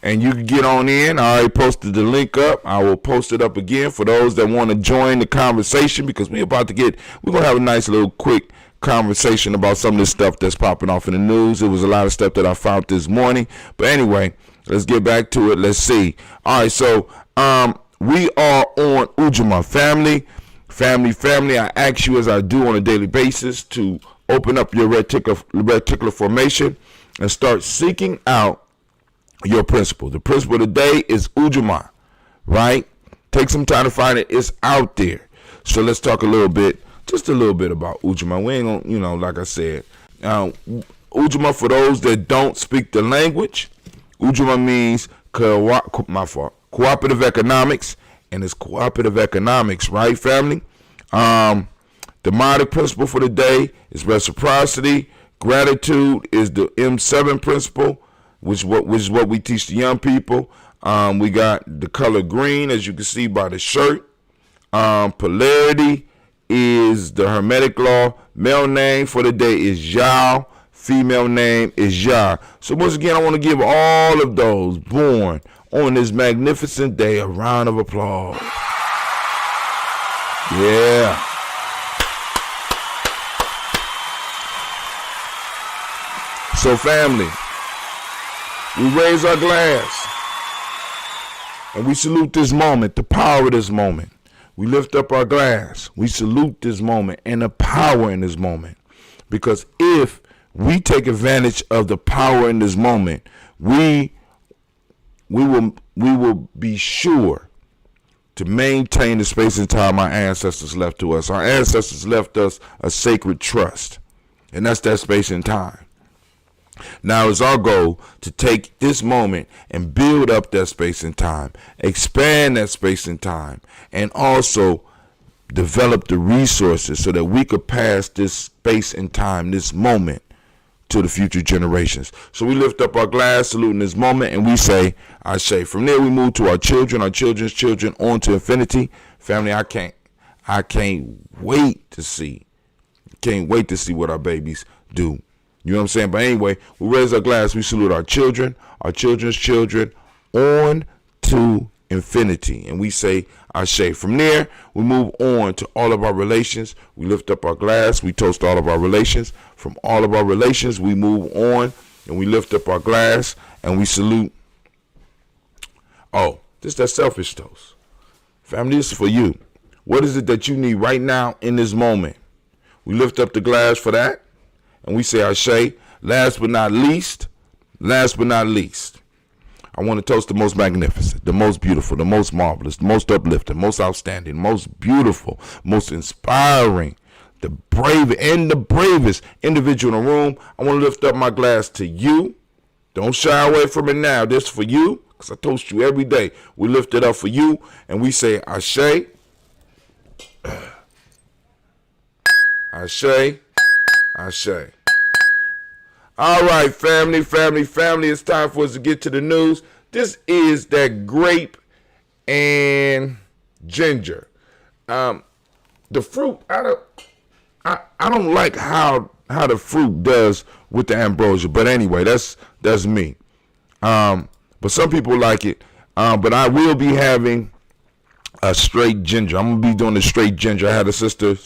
And you can get on in. I already posted the link up. I will post it up again for those that want to join the conversation, because we're going to have a nice little quick conversation about some of this stuff that's popping off in the news. It was a lot of stuff that I found this morning. But anyway, let's get back to it. Let's see. All right. So, we are on Ujamaa family. I ask you, as I do on a daily basis, to open up your reticular formation and start seeking out your principle. The principle today is Ujamaa, right? Take some time to find it. It's out there. So let's talk just a little bit about Ujamaa. We ain't gonna, like I said, Ujamaa, for those that don't speak the language, Ujamaa means cooperative economics, and it's cooperative economics, right, family? The Modic principle for the day is reciprocity. Gratitude is the M7 principle, which is what we teach the young people. We got the color green, as you can see by the shirt. Polarity is the Hermetic law. Male name for the day is Yao. Female name is Yah. So once again, I want to give all of those born on this magnificent day a round of applause. Yeah. So family, we raise our glass and we salute this moment, the power of this moment. We lift up our glass. We salute this moment and the power in this moment. Because if we take advantage of the power in this moment, we will be sure to maintain the space and time our ancestors left to us. Our ancestors left us a sacred trust, and that's that space and time. Now it's our goal to take this moment and build up that space and time, expand that space and time, and also develop the resources so that we could pass this space and time, this moment, to the future generations. So we lift up our glass, saluting this moment, and we say, Ashe. From there, we move to our children, our children's children, on to infinity. Family, I can't wait to see what our babies do. You know what I'm saying? But anyway, we raise our glass, we salute our children, our children's children, on to infinity. And we say Ashe. From there, we move on to all of our relations. We lift up our glass. We toast all of our relations. From all of our relations, we move on and we lift up our glass and we salute. Oh, this is that selfish toast. Family, this is for you. What is it that you need right now in this moment? We lift up the glass for that and we say Ashe. Last but not least, I want to toast the most magnificent, the most beautiful, the most marvelous, the most uplifting, most outstanding, most beautiful, most inspiring, the brave and the bravest individual in the room. I want to lift up my glass to you. Don't shy away from it now. This is for you, because I toast you every day. We lift it up for you, and we say Ashe. Ashe. Ashe. All right, family. It's time for us to get to the news. This is that grape and ginger. The fruit, I don't like how the fruit does with the ambrosia, but anyway, that's me. But some people like it. But I will be having a straight ginger. I'm gonna be doing a straight ginger. I had a sister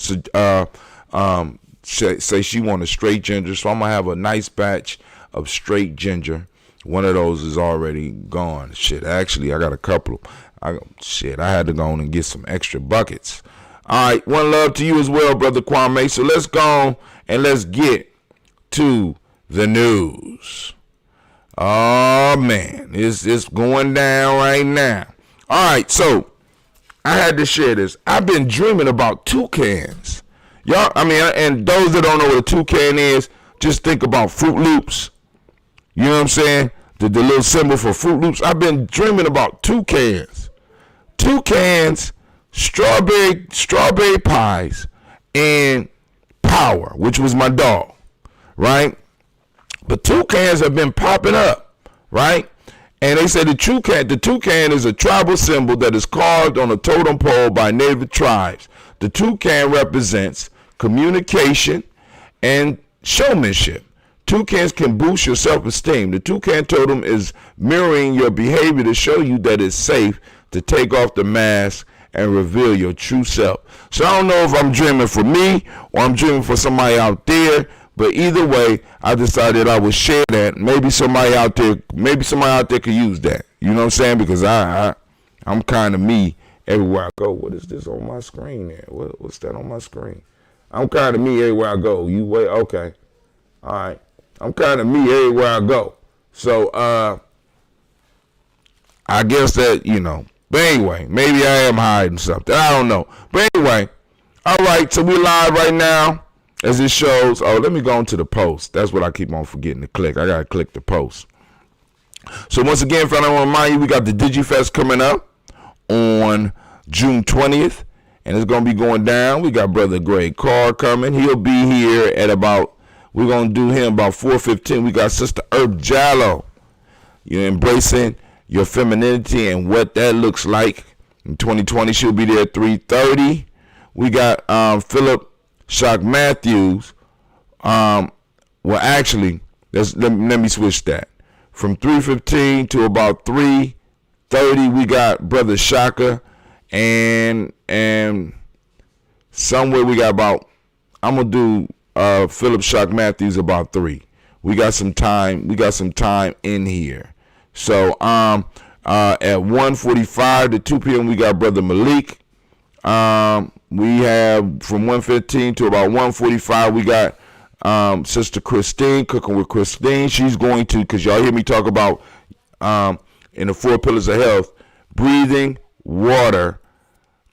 say she wanted straight ginger, so I'm gonna have a nice batch of straight ginger. One of those is already gone. Shit, actually, I got a couple. I had to go on and get some extra buckets. All right, one love to you as well, Brother Kwame. So let's go on and let's get to the news. Oh, man, it's going down right now. All right, so I had to share this. I've been dreaming about toucans. Y'all, and those that don't know what a toucan is, just think about Fruit Loops. You know what I'm saying? The little symbol for Fruit Loops. I've been dreaming about toucans. Toucans, strawberry pies, and Power, which was my dog, right? But toucans have been popping up, right? And they say the toucan is a tribal symbol that is carved on a totem pole by native tribes. The toucan represents communication and showmanship. Toucans can boost your self-esteem. The toucan totem is mirroring your behavior to show you that it's safe to take off the mask and reveal your true self. So I don't know if I'm dreaming for me or I'm dreaming for somebody out there, but either way, I decided I would share that. Maybe somebody out there could use that. You know what I'm saying? Because I'm kind of me everywhere I go. What is this on my screen there? What's that on my screen? I'm kind of me everywhere I go. You wait, okay. All right. I'm kind of me everywhere I go. So, I guess that, but anyway, maybe I am hiding something. I don't know. But anyway, all right, so we're live right now as it shows. Oh, let me go into the post. That's what I keep on forgetting to click. I got to click the post. So once again, family, I want to remind you, we got the DigiFest coming up on June 20th, and it's going to be going down. We got Brother Greg Carr coming. He'll be here at we're going to do him about 4:15. We got Sister Herb Jallo, embracing your femininity and what that looks like. In 2020, she'll be there at 3:30. We got Philip Shock Matthews. Well, actually, let me switch that. From 3:15 to about 3:30, we got Brother Shaka, and somewhere we got about, I'm gonna do Philip Shock Matthews about 3. We got some time in here. So at 1:45 to 2 p.m. we got Brother Malik. We have from 1:15 to about 1:45 we got Sister Christine, Cooking with Christine. She's going to, because y'all hear me talk about in the 4 pillars of health, breathing, water,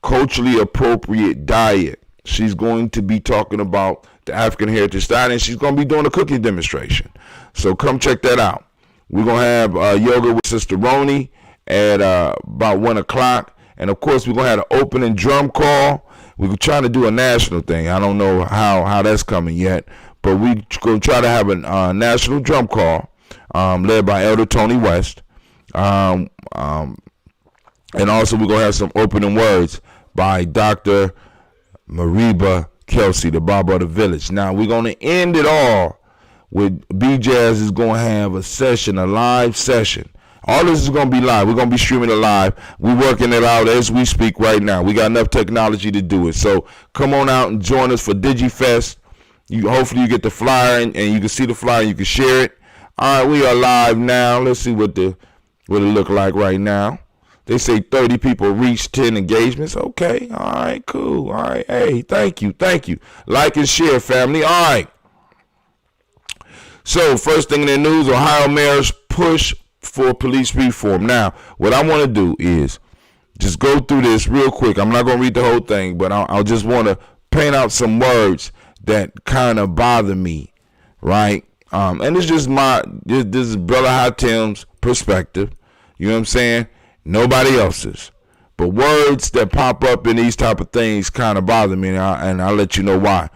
culturally appropriate diet. She's going to be talking about the African heritage diet, and she's going to be doing a cooking demonstration. So come check that out. We're going to have yoga with Sister Roni at about 1 o'clock. And, of course, we're going to have an opening drum call. We're trying to do a national thing. I don't know how that's coming yet. But we're going to try to have a national drum call led by Elder Tony West. And also we're going to have some opening words by Dr. Mariba Kelsey, the Baba of the Village. Now, we're going to end it all with B-Jazz is going to have a live session, All this is going to be live. We're going to be streaming it live. We're working it out as we speak right now. We got enough technology to do it. So come on out and join us for DigiFest. Hopefully you get the flyer and you can see the flyer and you can share it. All right, we are live now. Let's see what it look like right now. They say 30 people reached 10 engagements. Okay, all right, cool. All right, hey, thank you. Like and share, family. All right. So first thing in the news, Ohio mayor's push for police reform. Now, what I want to do is just go through this real quick. I'm not going to read the whole thing, but I'll just want to paint out some words that kind of bother me, right? And it's just this is Brother Hatim's perspective. You know what I'm saying? Nobody else's. But words that pop up in these type of things kind of bother me, and I'll let you know why.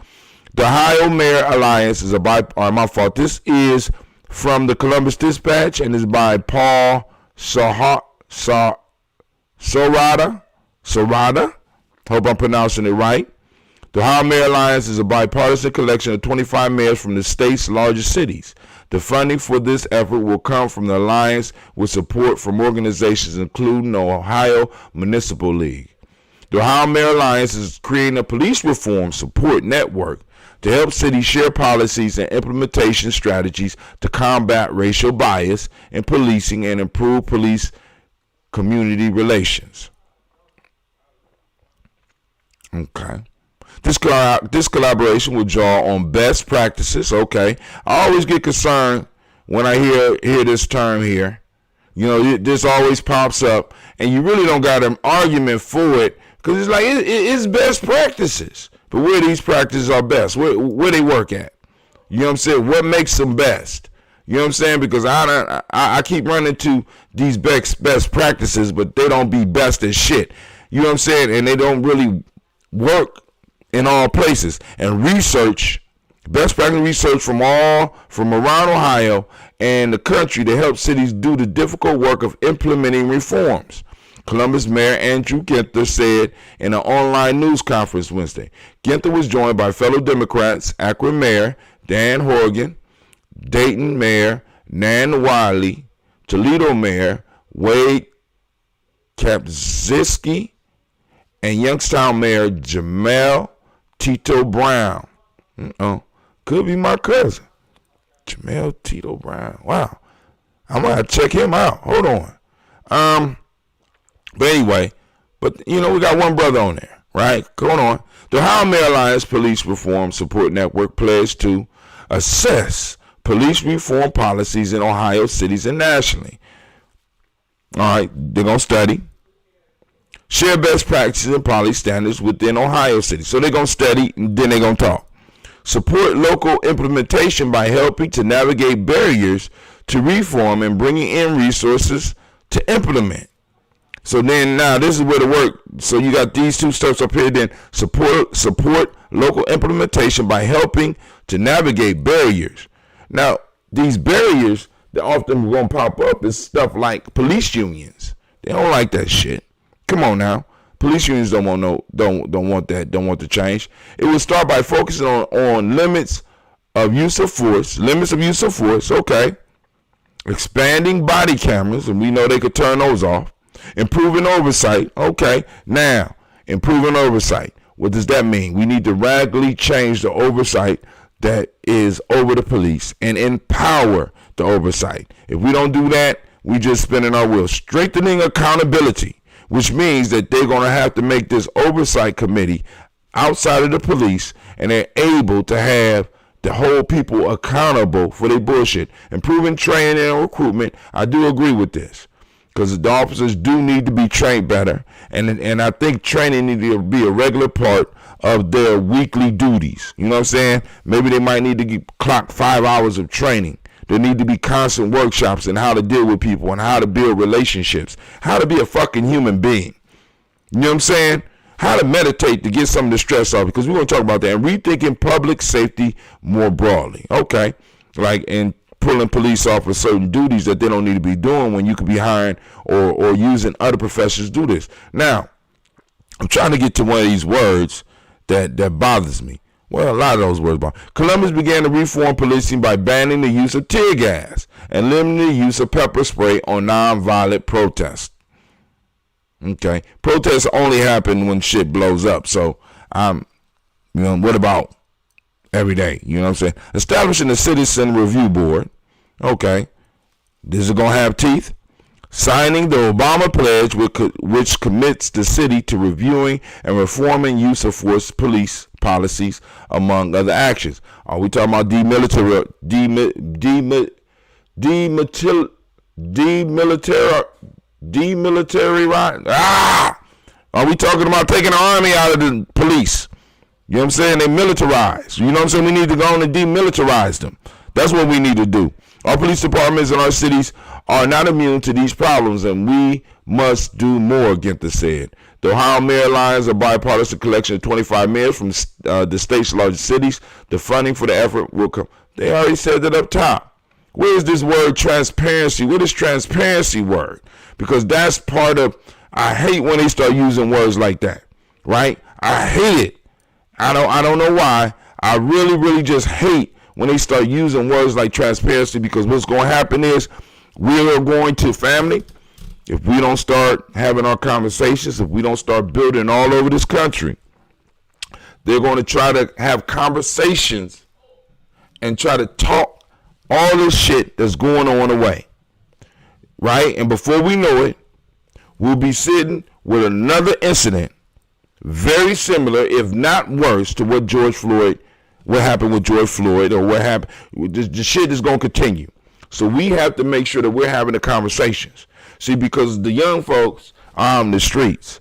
The Ohio Mayor Alliance is my fault. This is from the Columbus Dispatch, and it's by Paul Sorada. Hope I'm pronouncing it right. The Ohio Mayor Alliance is a bipartisan collection of 25 mayors from the state's largest cities. The funding for this effort will come from the alliance with support from organizations including the Ohio Municipal League. The Ohio Mayor Alliance is creating a police reform support network to help cities share policies and implementation strategies to combat racial bias in policing and improve police community relations. Okay. This collaboration will draw on best practices. Okay. I always get concerned when I hear this term here. You know, this always pops up, and you really don't got an argument for it because it's like it's best practices. But where these practices are best, where they work at, you know what I'm saying? What makes them best? You know what I'm saying? Because I keep running to these best practices, but they don't be best as shit. You know what I'm saying? And they don't really work in all places. And research, best practice research from around Ohio and the country to help cities do the difficult work of implementing reforms. Columbus Mayor Andrew Ginther said in an online news conference Wednesday. Ginther was joined by fellow Democrats, Akron Mayor Dan Horgan, Dayton Mayor Nan Wiley, Toledo Mayor Wade Kapczynski, and Youngstown Mayor Jamel Tito Brown. Could be my cousin. Jamel Tito Brown. Wow. I'm going to check him out. Hold on. But anyway, you know, we got one brother on there, right? Going on. The Ohio Mayor Alliance Police Reform Support Network pledged to assess police reform policies in Ohio cities and nationally. All right, they're going to study, share best practices and policy standards within Ohio cities. So they're going to study, and then they're going to talk. Support local implementation by helping to navigate barriers to reform and bringing in resources to implement. So then now this is where the work. So you got these two steps up here. Then support local implementation by helping to navigate barriers. Now these barriers that often going to pop up is stuff like police unions. They don't like that shit. Come on now. Police unions don't want that. Don't want to change. It will start by focusing on limits of use of force. Okay. Expanding body cameras, and we know they could turn those off. Improving oversight. Okay. Now, improving oversight. What does that mean? We need to radically change the oversight that is over the police and empower the oversight. If we don't do that, we just spinning our wheels. Strengthening accountability, which means that they're going to have to make this oversight committee outside of the police, and they're able to have to hold people accountable for their bullshit. Improving training and recruitment. I do agree with this, because the officers do need to be trained better, and I think training needs to be a regular part of their weekly duties. You know what I'm saying? Maybe they might need to clock 5 hours of training. There need to be constant workshops on how to deal with people and how to build relationships, how to be a fucking human being. You know what I'm saying? How to meditate to get some of the stress off, because we're going to talk about that. And rethinking public safety more broadly. Okay. Like in pulling police off of certain duties that they don't need to be doing when you could be hiring or using other professions to do this. Now, I'm trying to get to one of these words that bothers me. Well, a lot of those words. Columbus began to reform policing by banning the use of tear gas and limiting the use of pepper spray on nonviolent protests. Okay, protests only happen when shit blows up. So, what about every day? You know what I'm saying? Establishing the Citizen Review Board. Okay, this is gonna have teeth. Signing the Obama Pledge, which commits the city to reviewing and reforming use of force police policies, among other actions. Are we talking about demilitarizing? Are we talking about taking the army out of the police? You know what I'm saying? They militarize. You know what I'm saying? We need to go on and demilitarize them. That's what we need to do. Our police departments in our cities are not immune to these problems, and we must do more, Ginther said. The Ohio Mayor Alliance, a bipartisan collection of 25 mayors from the state's largest cities, the funding for the effort will come. They already said that up top. Where is this word transparency? What is transparency word? Because that's part of, I hate when they start using words like that, right? I hate it. I don't know why. I really, really just hate when they start using words like transparency, because what's going to happen is we are going to, family, if we don't start having our conversations, if we don't start building all over this country, they're going to try to have conversations and try to talk all this shit that's going on away, right? And before we know it, we'll be sitting with another incident very similar, if not worse, to what happened with George Floyd, or what happened. The shit is going to continue. So we have to make sure that we're having the conversations. See, because the young folks are on the streets.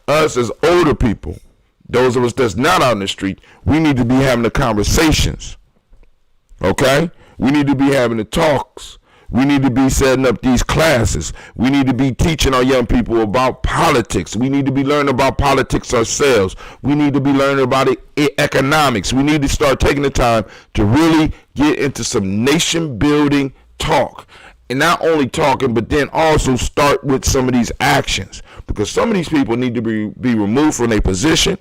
Us as older people, those of us that's not out in the street, we need to be having the conversations. Okay? We need to be having the talks. We need to be setting up these classes. We need to be teaching our young people about politics. We need to be learning about politics ourselves. We need to be learning about economics. We need to start taking the time to really get into some nation building talk. And not only talking, but then also start with some of these actions. Because some of these people need to be removed from their position.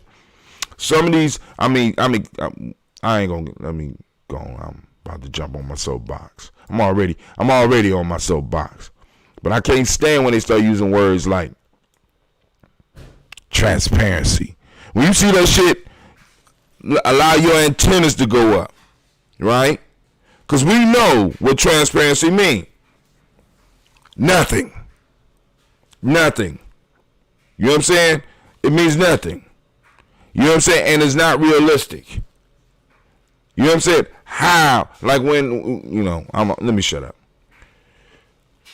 Some of these, I ain't gonna, let me go on. I'm about to jump on my soapbox. I'm already on my soapbox. But I can't stand when they start using words like transparency. When you see that shit, allow your antennas to go up, right? Because we know what transparency means. Nothing. You know what I'm saying? It means nothing. You know what I'm saying? And it's not realistic. You know what I'm saying? How? Like when, let me shut up.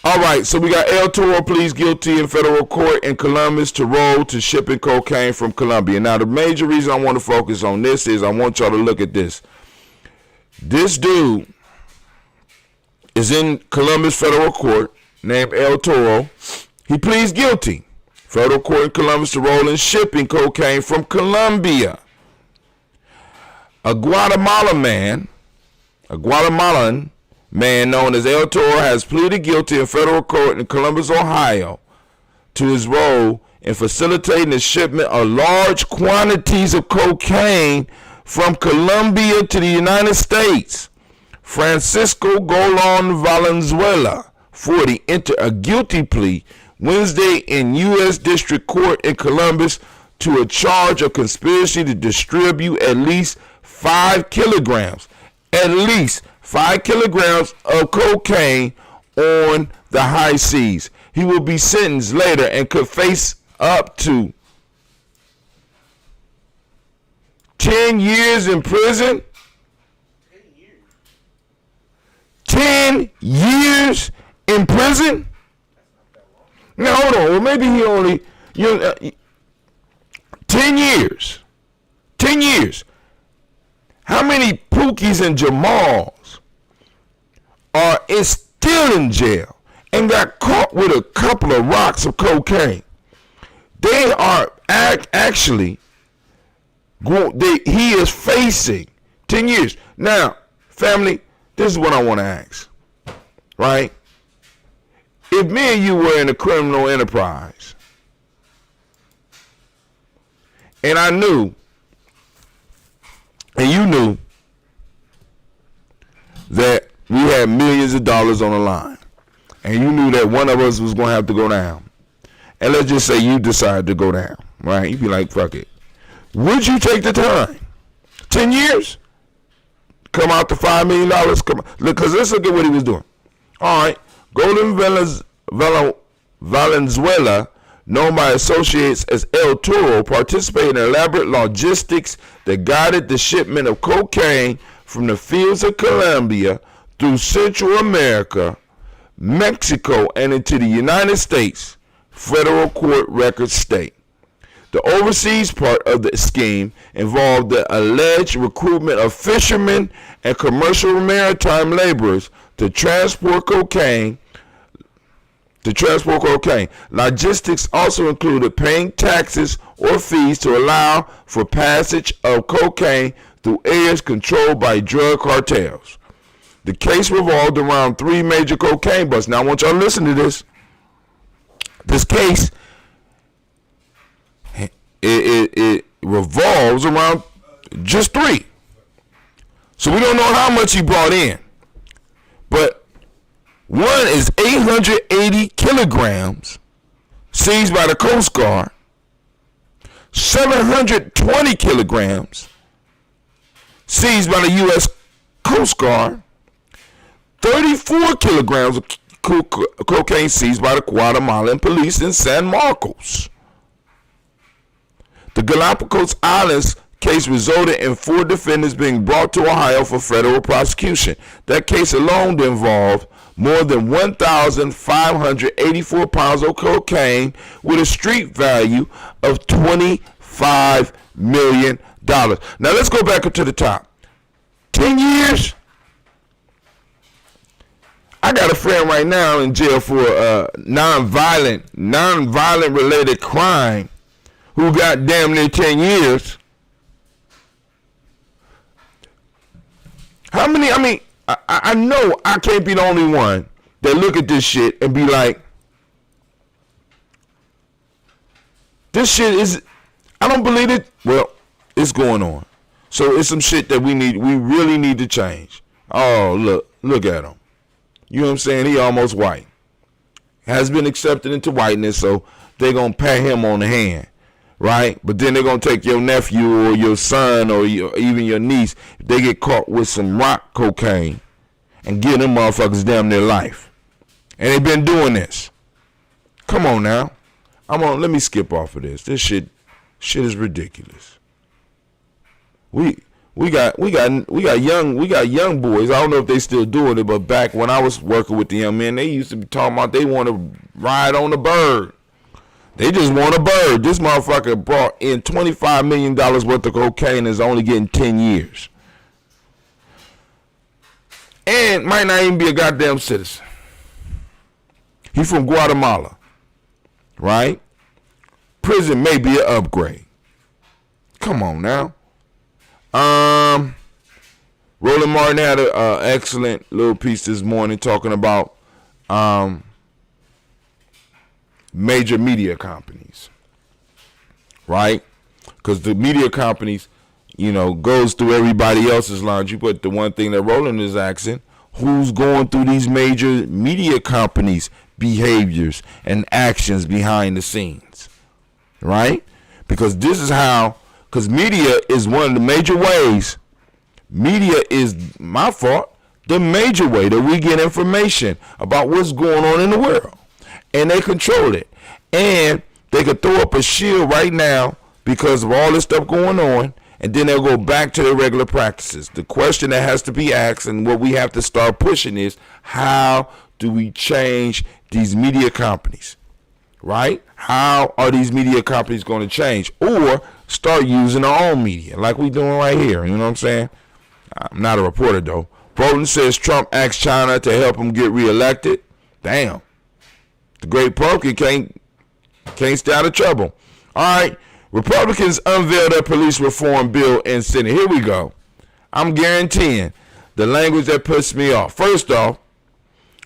All right, so we got El Toro pleads guilty in federal court in Columbus to roll to shipping cocaine from Colombia. Now, the major reason I want to focus on this is I want y'all to look at this. This dude is in Columbus federal court named El Toro. He pleads guilty. Federal court in Columbus to roll and shipping cocaine from Colombia. A Guatemalan man known as El Toro has pleaded guilty in federal court in Columbus, Ohio, to his role in facilitating the shipment of large quantities of cocaine from Colombia to the United States. Francisco Golon Valenzuela, 40, entered a guilty plea Wednesday in U.S. District Court in Columbus to a charge of conspiracy to distribute at least 5 kilograms of cocaine on the high seas. He will be sentenced later and could face up to 10 years in prison. 10 years in prison? Now, hold on. Well, maybe he only, 10 years. 10 years. How many Pookies and Jamals are still in jail and got caught with a couple of rocks of cocaine? They are actually, he is facing 10 years. Now, family, this is what I want to ask, right? If me and you were in a criminal enterprise and I knew and you knew that we had millions of dollars on the line, and you knew that one of us was going to have to go down, and let's just say you decided to go down, right? You'd be like, fuck it. Would you take the time? 10 years? Come out to $5 million? Because let's look at what he was doing. All right. Golden Valenzuela, known by associates as El Toro, participated in elaborate logistics that guided the shipment of cocaine from the fields of Colombia through Central America, Mexico, and into the United States. Federal court records state. The overseas part of the scheme involved the alleged recruitment of fishermen and commercial maritime laborers to transport cocaine. Logistics also included paying taxes or fees to allow for passage of cocaine through areas controlled by drug cartels. The case revolved around 3 major cocaine busts. Now I want y'all to listen to this. This case, it revolves around just 3. So we don't know how much he brought in. But one is 880 kilograms seized by the Coast Guard, 720 kilograms seized by the U.S. Coast Guard, 34 kilograms of cocaine seized by the Guatemalan police in San Marcos. The Galapagos Islands case resulted in 4 defendants being brought to Ohio for federal prosecution. That case alone involved more than 1,584 pounds of cocaine with a street value of $25 million. Now let's go back up to the top. 10 years? I got a friend right now in jail for non-violent related crime who got damn near 10 years. How many? I mean, I know I can't be the only one that look at this shit and be like, this shit is, I don't believe it. Well, it's going on. So it's some shit that we really need to change. Oh, look at him. You know what I'm saying? He almost white. Has been accepted into whiteness, so they're going to pat him on the hand, right? But then they're going to take your nephew or your son or even your niece, if they get caught with some rock cocaine, and give them motherfuckers damn their life. And they've been doing this. Come on now. Let me skip off of this. This shit is ridiculous. We got young boys. I don't know if they still doing it, but back when I was working with the young men, they used to be talking about they want to ride on a bird. They just want a bird. This motherfucker brought in $25 million worth of cocaine and is only getting 10 years. And might not even be a goddamn citizen. He's from Guatemala, right? Prison may be an upgrade. Come on now. Roland Martin had an excellent little piece this morning talking about major media companies, right? Because the media companies, goes through everybody else's laundry. But the one thing that Roland is asking, who's going through these major media companies' behaviors and actions behind the scenes, right? Because media is one of the major ways. Media is my fault. The major way that we get information about what's going on in the world. And they control it. And they could throw up a shield right now because of all this stuff going on. And then they'll go back to their regular practices. The question that has to be asked and what we have to start pushing is, how do we change these media companies? Right? How are these media companies going to change? Or start using our own media like we doing right here. You know what I'm saying? I'm not a reporter, though. Bolton says Trump asked China to help him get reelected. Damn. The great pumpkin can't stay out of trouble. All right. Republicans unveiled their police reform bill in Senate. Here we go. I'm guaranteeing the language that puts me off. First off,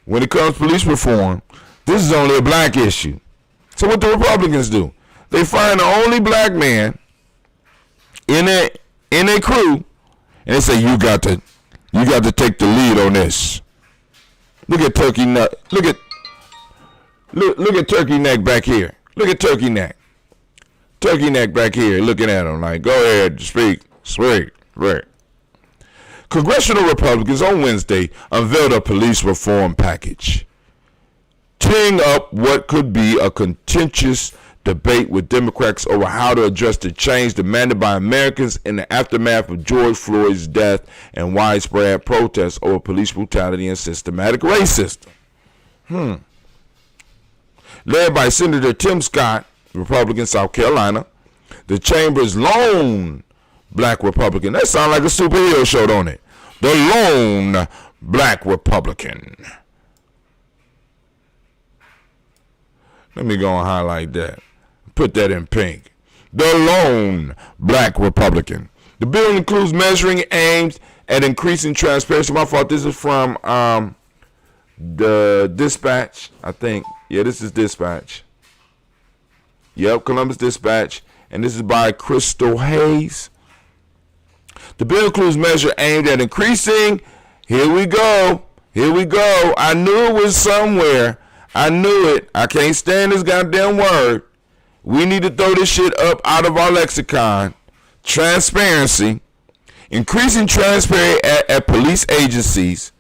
when it comes to police reform, this is only a black issue. So what the Republicans do? They find the only black man in their crew and they say you got to take the lead on this. Look at Turkey Nut. Look at Turkey Neck back here. Look at Turkey Neck. Turkey Neck back here looking at him like, go ahead, speak. Right. Congressional Republicans on Wednesday unveiled a police reform package, teeing up what could be a contentious debate with Democrats over how to address the change demanded by Americans in the aftermath of George Floyd's death and widespread protests over police brutality and systematic racism. Led by Senator Tim Scott, Republican, South Carolina, the chamber's lone black Republican. That sounds like a superhero show, don't it? The lone black Republican. Let me go and highlight that. Put that in pink. The lone black Republican. The bill includes measuring aimed at increasing transparency. My fault. This is from the Dispatch, I think. Yeah, this is Dispatch. Yep, Columbus Dispatch. And this is by Crystal Hayes. The bill includes measures aimed at increasing. Here we go. I knew it was somewhere. I knew it. I can't stand this goddamn word. We need to throw this shit up out of our lexicon. Transparency. Increasing transparency at police agencies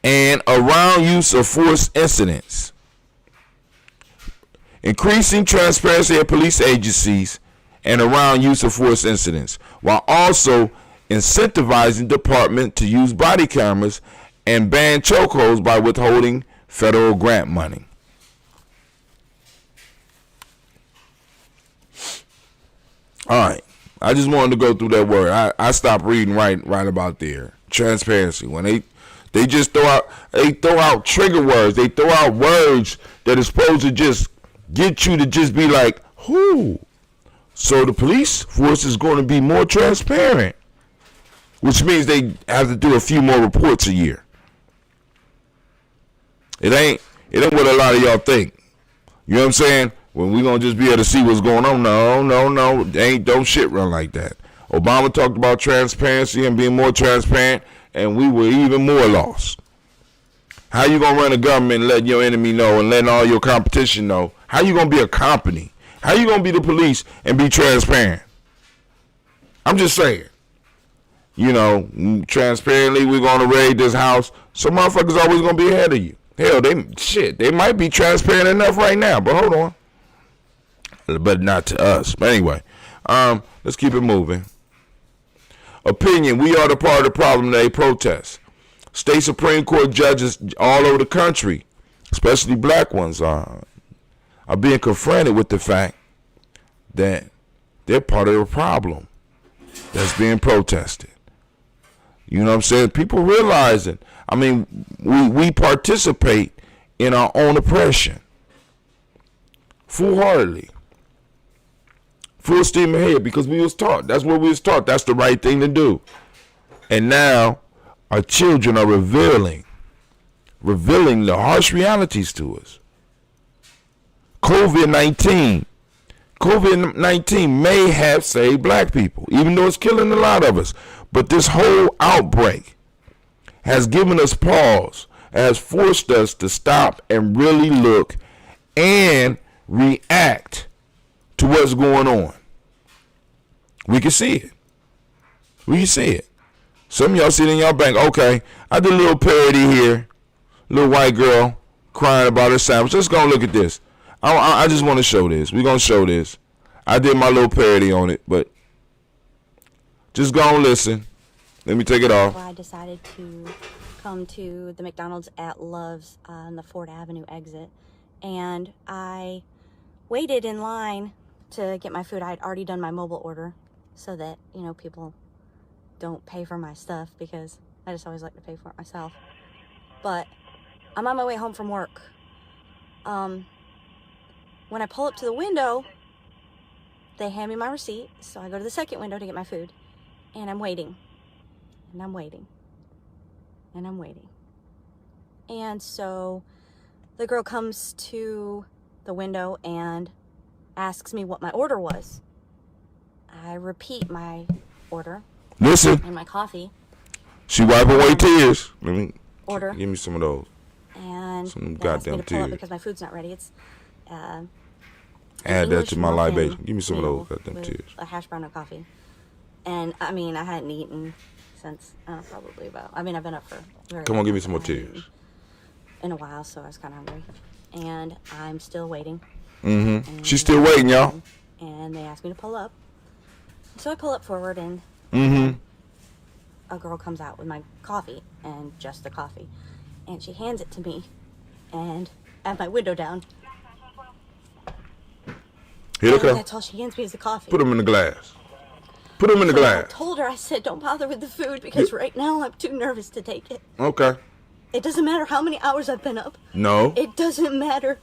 and around use of force incidents. Increasing transparency at police agencies and around use of force incidents, while also incentivizing department to use body cameras and ban chokeholds by withholding federal grant money. All right, I just wanted to go through that word. I stopped reading right about there. Transparency. When they just throw out trigger words. They throw out words that are supposed to just get you to just be like, who? So the police force is going to be more transparent, which means they have to do a few more reports a year. It ain't what a lot of y'all think. You know what I'm saying? When we gonna just be able to see what's going on? No. Don't shit run like that. Obama talked about transparency and being more transparent, and we were even more lost. How you gonna run a government and let your enemy know and letting all your competition know? How you gonna be a company? How you gonna be the police and be transparent? I'm just saying. You know, transparently, we're gonna raid this house. Some motherfuckers always gonna be ahead of you. Hell, they might be transparent enough right now, but hold on. But not to us. But anyway, let's keep it moving. Opinion: we are the part of the problem. They protest. State Supreme Court judges all over the country, especially black ones, are being confronted with the fact that they're part of the problem that's being protested. You know what I'm saying? People realizing, I mean, we participate in our own oppression full-heartedly, full steam ahead, because we was taught. That's what we was taught. That's the right thing to do. And now our children are revealing the harsh realities to us. COVID-19 may have saved black people, even though it's killing a lot of us. But this whole outbreak has given us pause, has forced us to stop and really look and react to what's going on. We can see it. Some of y'all sit in your bank. Okay, I did a little parody here. Little white girl crying about her sandwich. Let's go and look at this. I just want to show this. We're going to show this. I did my little parody on it, but just go and listen. Let me take it off. I decided to come to the McDonald's at Love's on the Ford Avenue exit, and I waited in line to get my food. I had already done my mobile order so that, you know, people don't pay for my stuff, because I just always like to pay for it myself. But I'm on my way home from work. When I pull up to the window, they hand me my receipt, so I go to the second window to get my food, and I'm waiting, and I'm waiting, and I'm waiting. And so the girl comes to the window and asks me what my order was. I repeat my order. Listen. and my coffee. She wipe away tears. Let me Order. give me some of those. And Some they asked me goddamn to pull up tears. because my food's not ready. It's Add that English to my muffin libation. Give me some of meal those goddamn with tears. a hash brown and coffee. And I mean, I hadn't eaten since probably about. I mean, I've been up for. Come on, give me some more tears. In a while, so I was kind of hungry, and I'm still waiting. Mm-hmm. She's still waiting, y'all. And they asked me to pull up, so I pull up forward, and a girl comes out with my coffee and just the coffee, and she hands it to me, and I have my window down. Here they come. That's all she hands me is the coffee. Put them in the glass. Put them in the So glass. I told her, I said, don't bother with the food because right now I'm too nervous to take it. Okay. It doesn't matter how many hours I've been up. No. It doesn't matter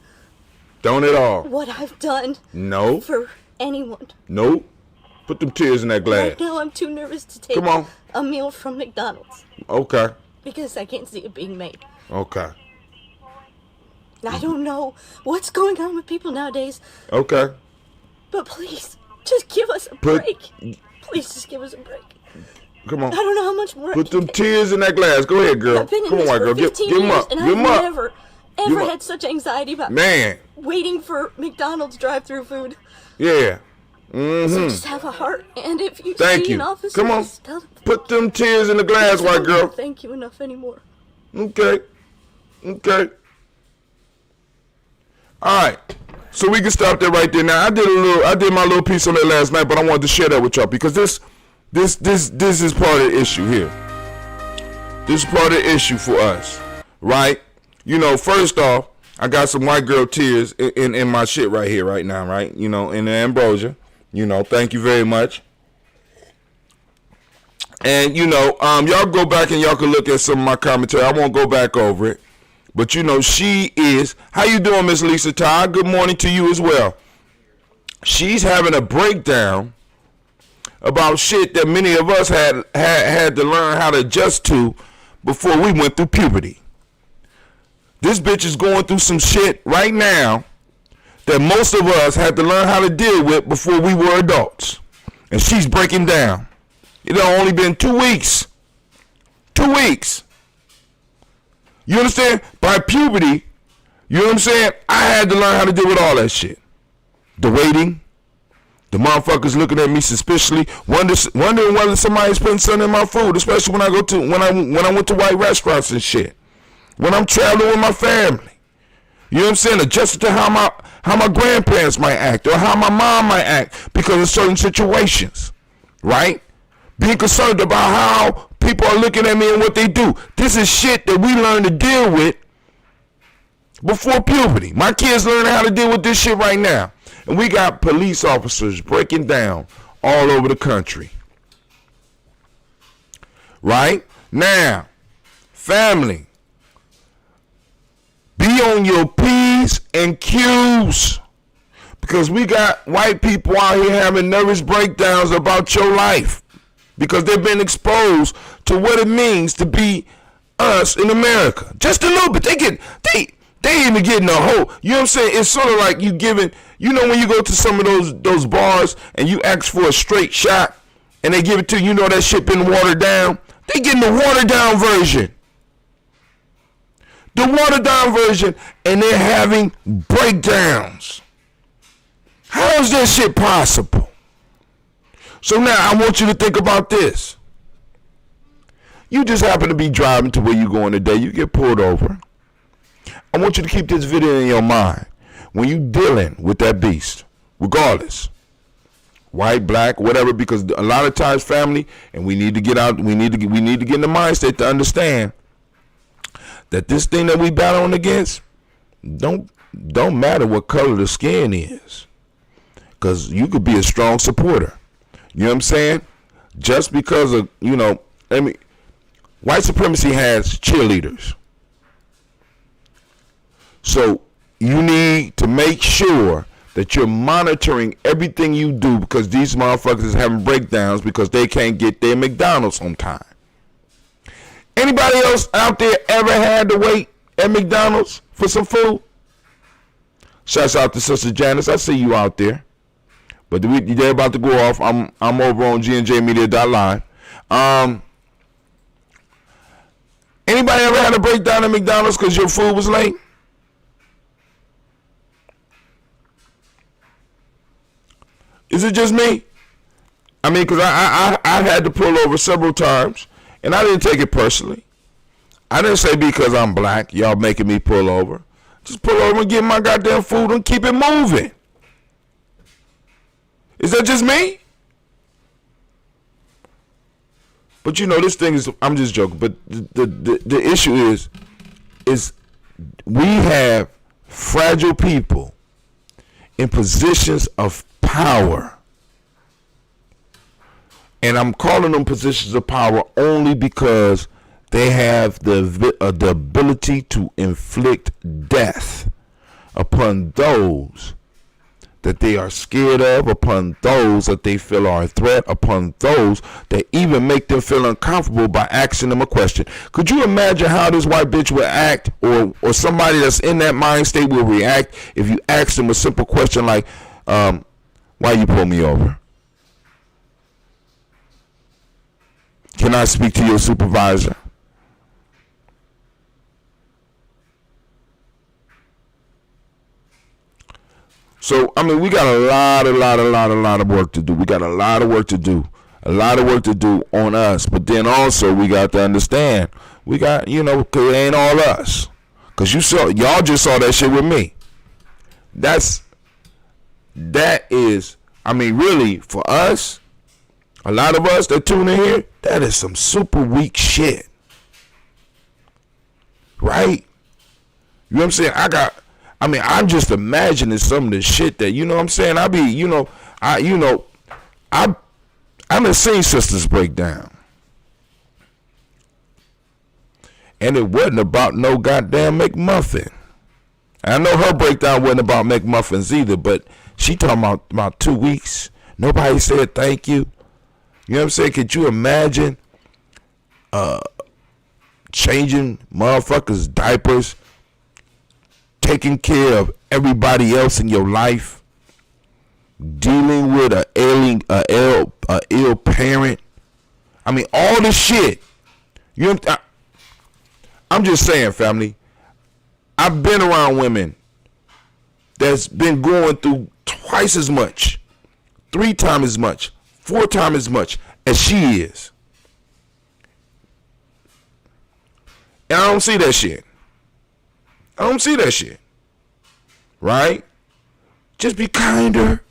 Don't at all. what I've done No. for anyone. Nope. Put them tears in that glass. Right now I'm too nervous to take Come on. a meal from McDonald's Okay. because I can't see it being made. Okay. I don't know what's going on with people nowadays, Okay. but please, just give us a break. Please just give us a break. Come on. I don't know how much more Put I can them take. tears in that glass. Go ahead, girl. I've been in Come on, this white for girl. 15 Give them years, up. and Give them I've up. never, Give ever 'em up. had such anxiety about Man. waiting for McDonald's drive-thru food. Yeah. So Mm-hmm. just have a heart, and if you Thank see you. an officer, Come on. just tell them. Put them tears in the glass, I white don't girl. Thank you enough anymore. Okay. Okay. All right. So we can stop there right there. Now I did my little piece on that last night, but I wanted to share that with y'all because this is part of the issue here. This is part of the issue for us, right? You know, first off, I got some white girl tears in my shit right here, right now, right? You know, in the ambrosia. You know, thank you very much. And you know, y'all go back and y'all can look at some of my commentary. I won't go back over it. But you know, she is. How you doing, Miss Lisa Todd? Good morning to you as well. She's having a breakdown about shit that many of us had to learn how to adjust to before we went through puberty. This bitch is going through some shit right now that most of us had to learn how to deal with before we were adults. And she's breaking down. It had only been 2 weeks. 2 weeks. You understand? By puberty, you know what I'm saying? I had to learn how to deal with all that shit. The waiting, the motherfuckers looking at me suspiciously, wondering whether somebody's putting something in my food, especially when I went to white restaurants and shit. When I'm traveling with my family. You know what I'm saying? Adjusted to how my grandparents might act or how my mom might act because of certain situations. Right? Being concerned about how people are looking at me and what they do. This is shit that we learn to deal with before puberty. My kids learning how to deal with this shit right now. And we got police officers breaking down all over the country. Right? Now, family, be on your P's and Q's. Because we got white people out here having nervous breakdowns about your life. Because they've been exposed to what it means to be us in America. Just a little bit. They even getting a whole, you know what I'm saying? It's sort of like you giving, you know when you go to some of those bars and you ask for a straight shot and they give it to you, you know that shit been watered down? They getting the watered down version. The watered down version, and they're having breakdowns. How is that shit possible? So now I want you to think about this. You just happen to be driving to where you're going today. You get pulled over. I want you to keep this video in your mind. When you dealing with that beast, regardless, white, black, whatever, because a lot of times family, and we need to get out, we need to get in the mindset to understand that this thing that we battling against don't matter what color the skin is. Because you could be a strong supporter. You know what I'm saying? Just because of, you know, white supremacy has cheerleaders. So you need to make sure that you're monitoring everything you do because these motherfuckers is having breakdowns because they can't get their McDonald's on time. Anybody else out there ever had to wait at McDonald's for some food? Shouts out to Sister Janice. I see you out there. But they're about to go off. I'm over on GNJmedia.live. Anybody ever had a breakdown at McDonald's because your food was late? Is it just me? I mean, because I had to pull over several times, and I didn't take it personally. I didn't say because I'm black, y'all making me pull over. Just pull over and get my goddamn food and keep it moving. Is that just me? But you know, this thing is, I'm just joking, but the issue is we have fragile people in positions of power. And I'm calling them positions of power only because they have the ability to inflict death upon those that they are scared of, upon those that they feel are a threat, upon those that even make them feel uncomfortable by asking them a question. Could you imagine how this white bitch would act, or somebody that's in that mind state will react if you ask them a simple question like, why you pull me over? Can I speak to your supervisor? So, I mean, we got a lot of work to do. We got a lot of work to do. A lot of work to do on us. But then also we got to understand, we got, you know, because it ain't all us. Because y'all just saw that shit with me. That is, I mean, really, for us, a lot of us that tune in here, that is some super weak shit. Right? You know what I'm saying? I'm just imagining some of the shit that, you know what I'm saying? I've seen sisters break down. And it wasn't about no goddamn McMuffin. I know her breakdown wasn't about McMuffins either, but she talking about 2 weeks. Nobody said thank you. You know what I'm saying? Could you imagine changing motherfuckers' diapers, taking care of everybody else in your life, dealing with a ill parent? I mean, all this shit. I'm just saying, family. I've been around women that's been going through twice as much, 3 times as much, 4 times as much as she is. And I don't see that shit. Right? Just be kinder.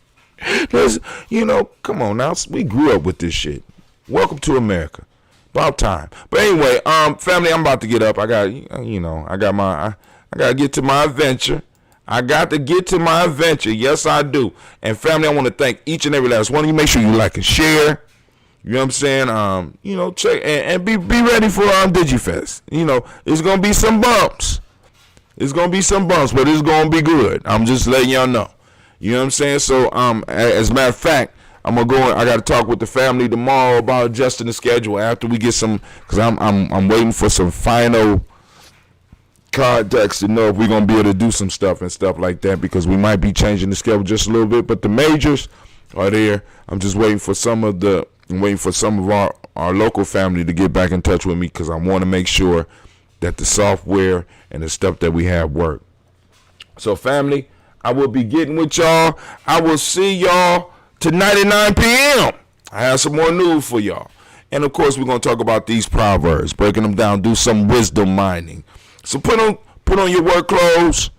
You know, come on now. We grew up with this shit. Welcome to America. About time. But anyway, family, I'm about to get up. I got to get to my adventure. Yes, I do. And family, I want to thank each and every last one of you. Make sure you like and share. You know what I'm saying? You know, check and be ready for DigiFest. You know, it's gonna be some bumps. But it's gonna be good. I'm just letting y'all know. You know what I'm saying? So, as a matter of fact, I got to talk with the family tomorrow about adjusting the schedule after we get some, because I'm waiting for some final contacts to know if we're gonna be able to do some stuff and stuff like that, because we might be changing the schedule just a little bit. But the majors are there. I'm just waiting for some of our local family to get back in touch with me, because I want to make sure that the software and the stuff that we have work. So family, I will be getting with y'all. I will see y'all tonight at 9 p.m. I have some more news for y'all. And of course, we're going to talk about these proverbs, breaking them down, do some wisdom mining. So put on your work clothes.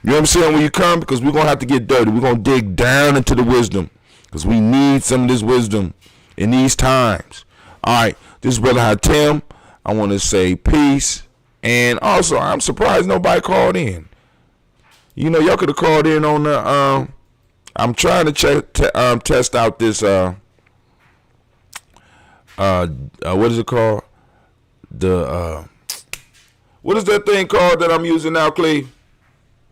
You know what I'm saying? When you come, because we're going to have to get dirty. We're going to dig down into the wisdom, because we need some of this wisdom in these times. All right. This is Brother Hatem. I want to say peace. And also, I'm surprised nobody called in. You know, y'all could have called in on the, I'm trying to test out this, what is it called? What is that thing called that I'm using now, Cleve?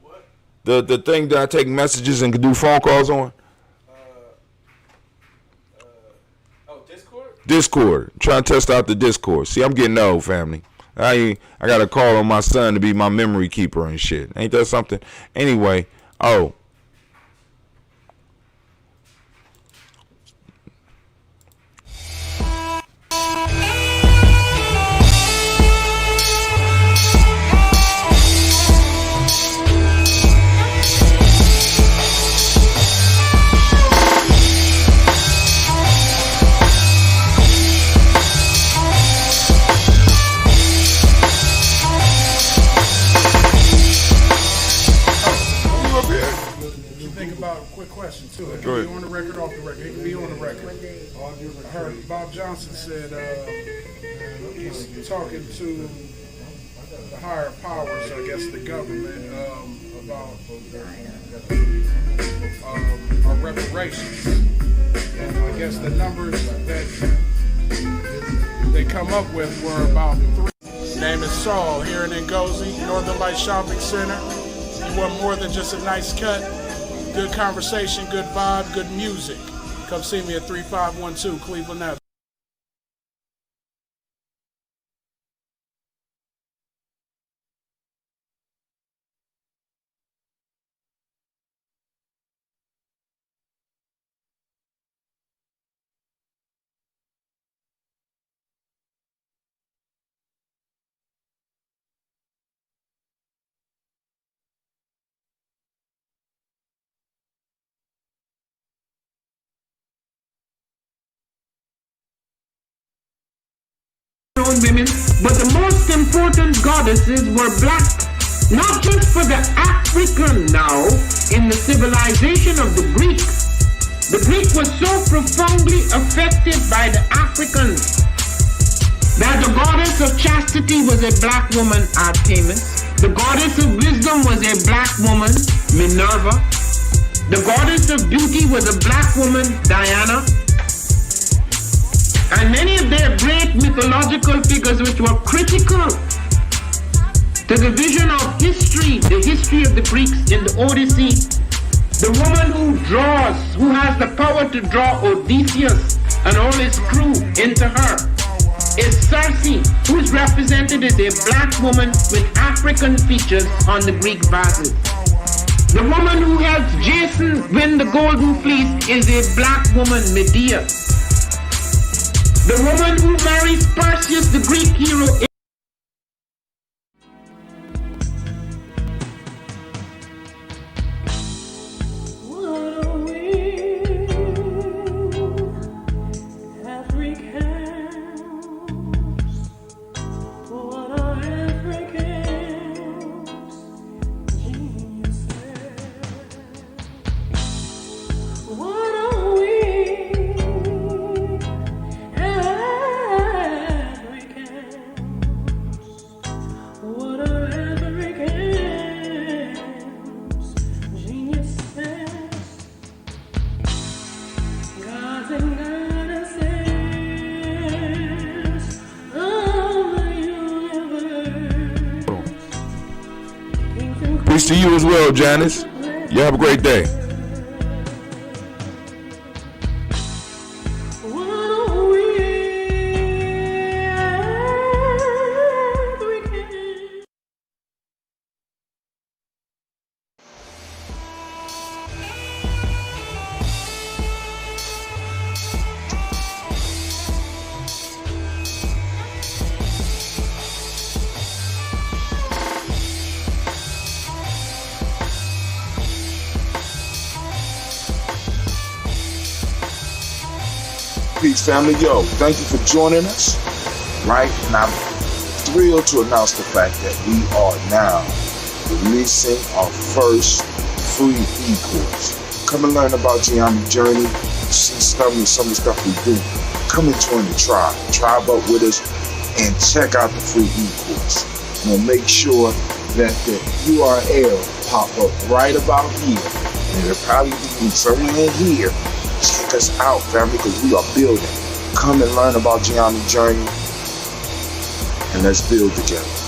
What? The thing that I take messages and can do phone calls on? Discord? Discord. I'm trying to test out the Discord. See, I'm getting old, family. I got to call on my son to be my memory keeper and shit. Ain't that something? Anyway, question too. It Go can be ahead. on the record, off the record. It can be on the record. I heard Bob Johnson said he's talking to the higher powers, I guess the government, about our reparations. And I guess the numbers that they come up with were about 3. His name is Saul, here in Ngozi, Northern Light Shopping Center. You want more than just a nice cut? Good conversation, good vibe, good music. Come see me at 3512 Cleveland Avenue. Women, but the most important goddesses were black, not just for the African now in the civilization of the Greek. The Greek was so profoundly affected by the Africans that the goddess of chastity was a black woman, Artemis. The goddess of wisdom was a black woman, Minerva. The goddess of beauty was a black woman, Diana. And many of their great mythological figures which were critical to the vision of history, the history of the Greeks in the Odyssey, the woman who draws, who has the power to draw Odysseus and all his crew into her, is Circe, who is represented as a black woman with African features on the Greek vases. The woman who helps Jason win the Golden Fleece is a black woman, Medea. The woman who marries Perseus, the Greek hero, Peace to you as well, Janice. You have a great day. Peace, family. Yo, thank you for joining us. Right? And I'm thrilled to announce the fact that we are now releasing our first free e-course. Come and learn about Ujamaa journey, see some of the stuff we do. Come and join the tribe. Tribe up with us and check out the free e-course. We'll make sure that the URL pop up right about here. And it'll probably be somewhere in here. Check us out, family, because we are building. Come and learn about Ujamaa journey, and let's build together.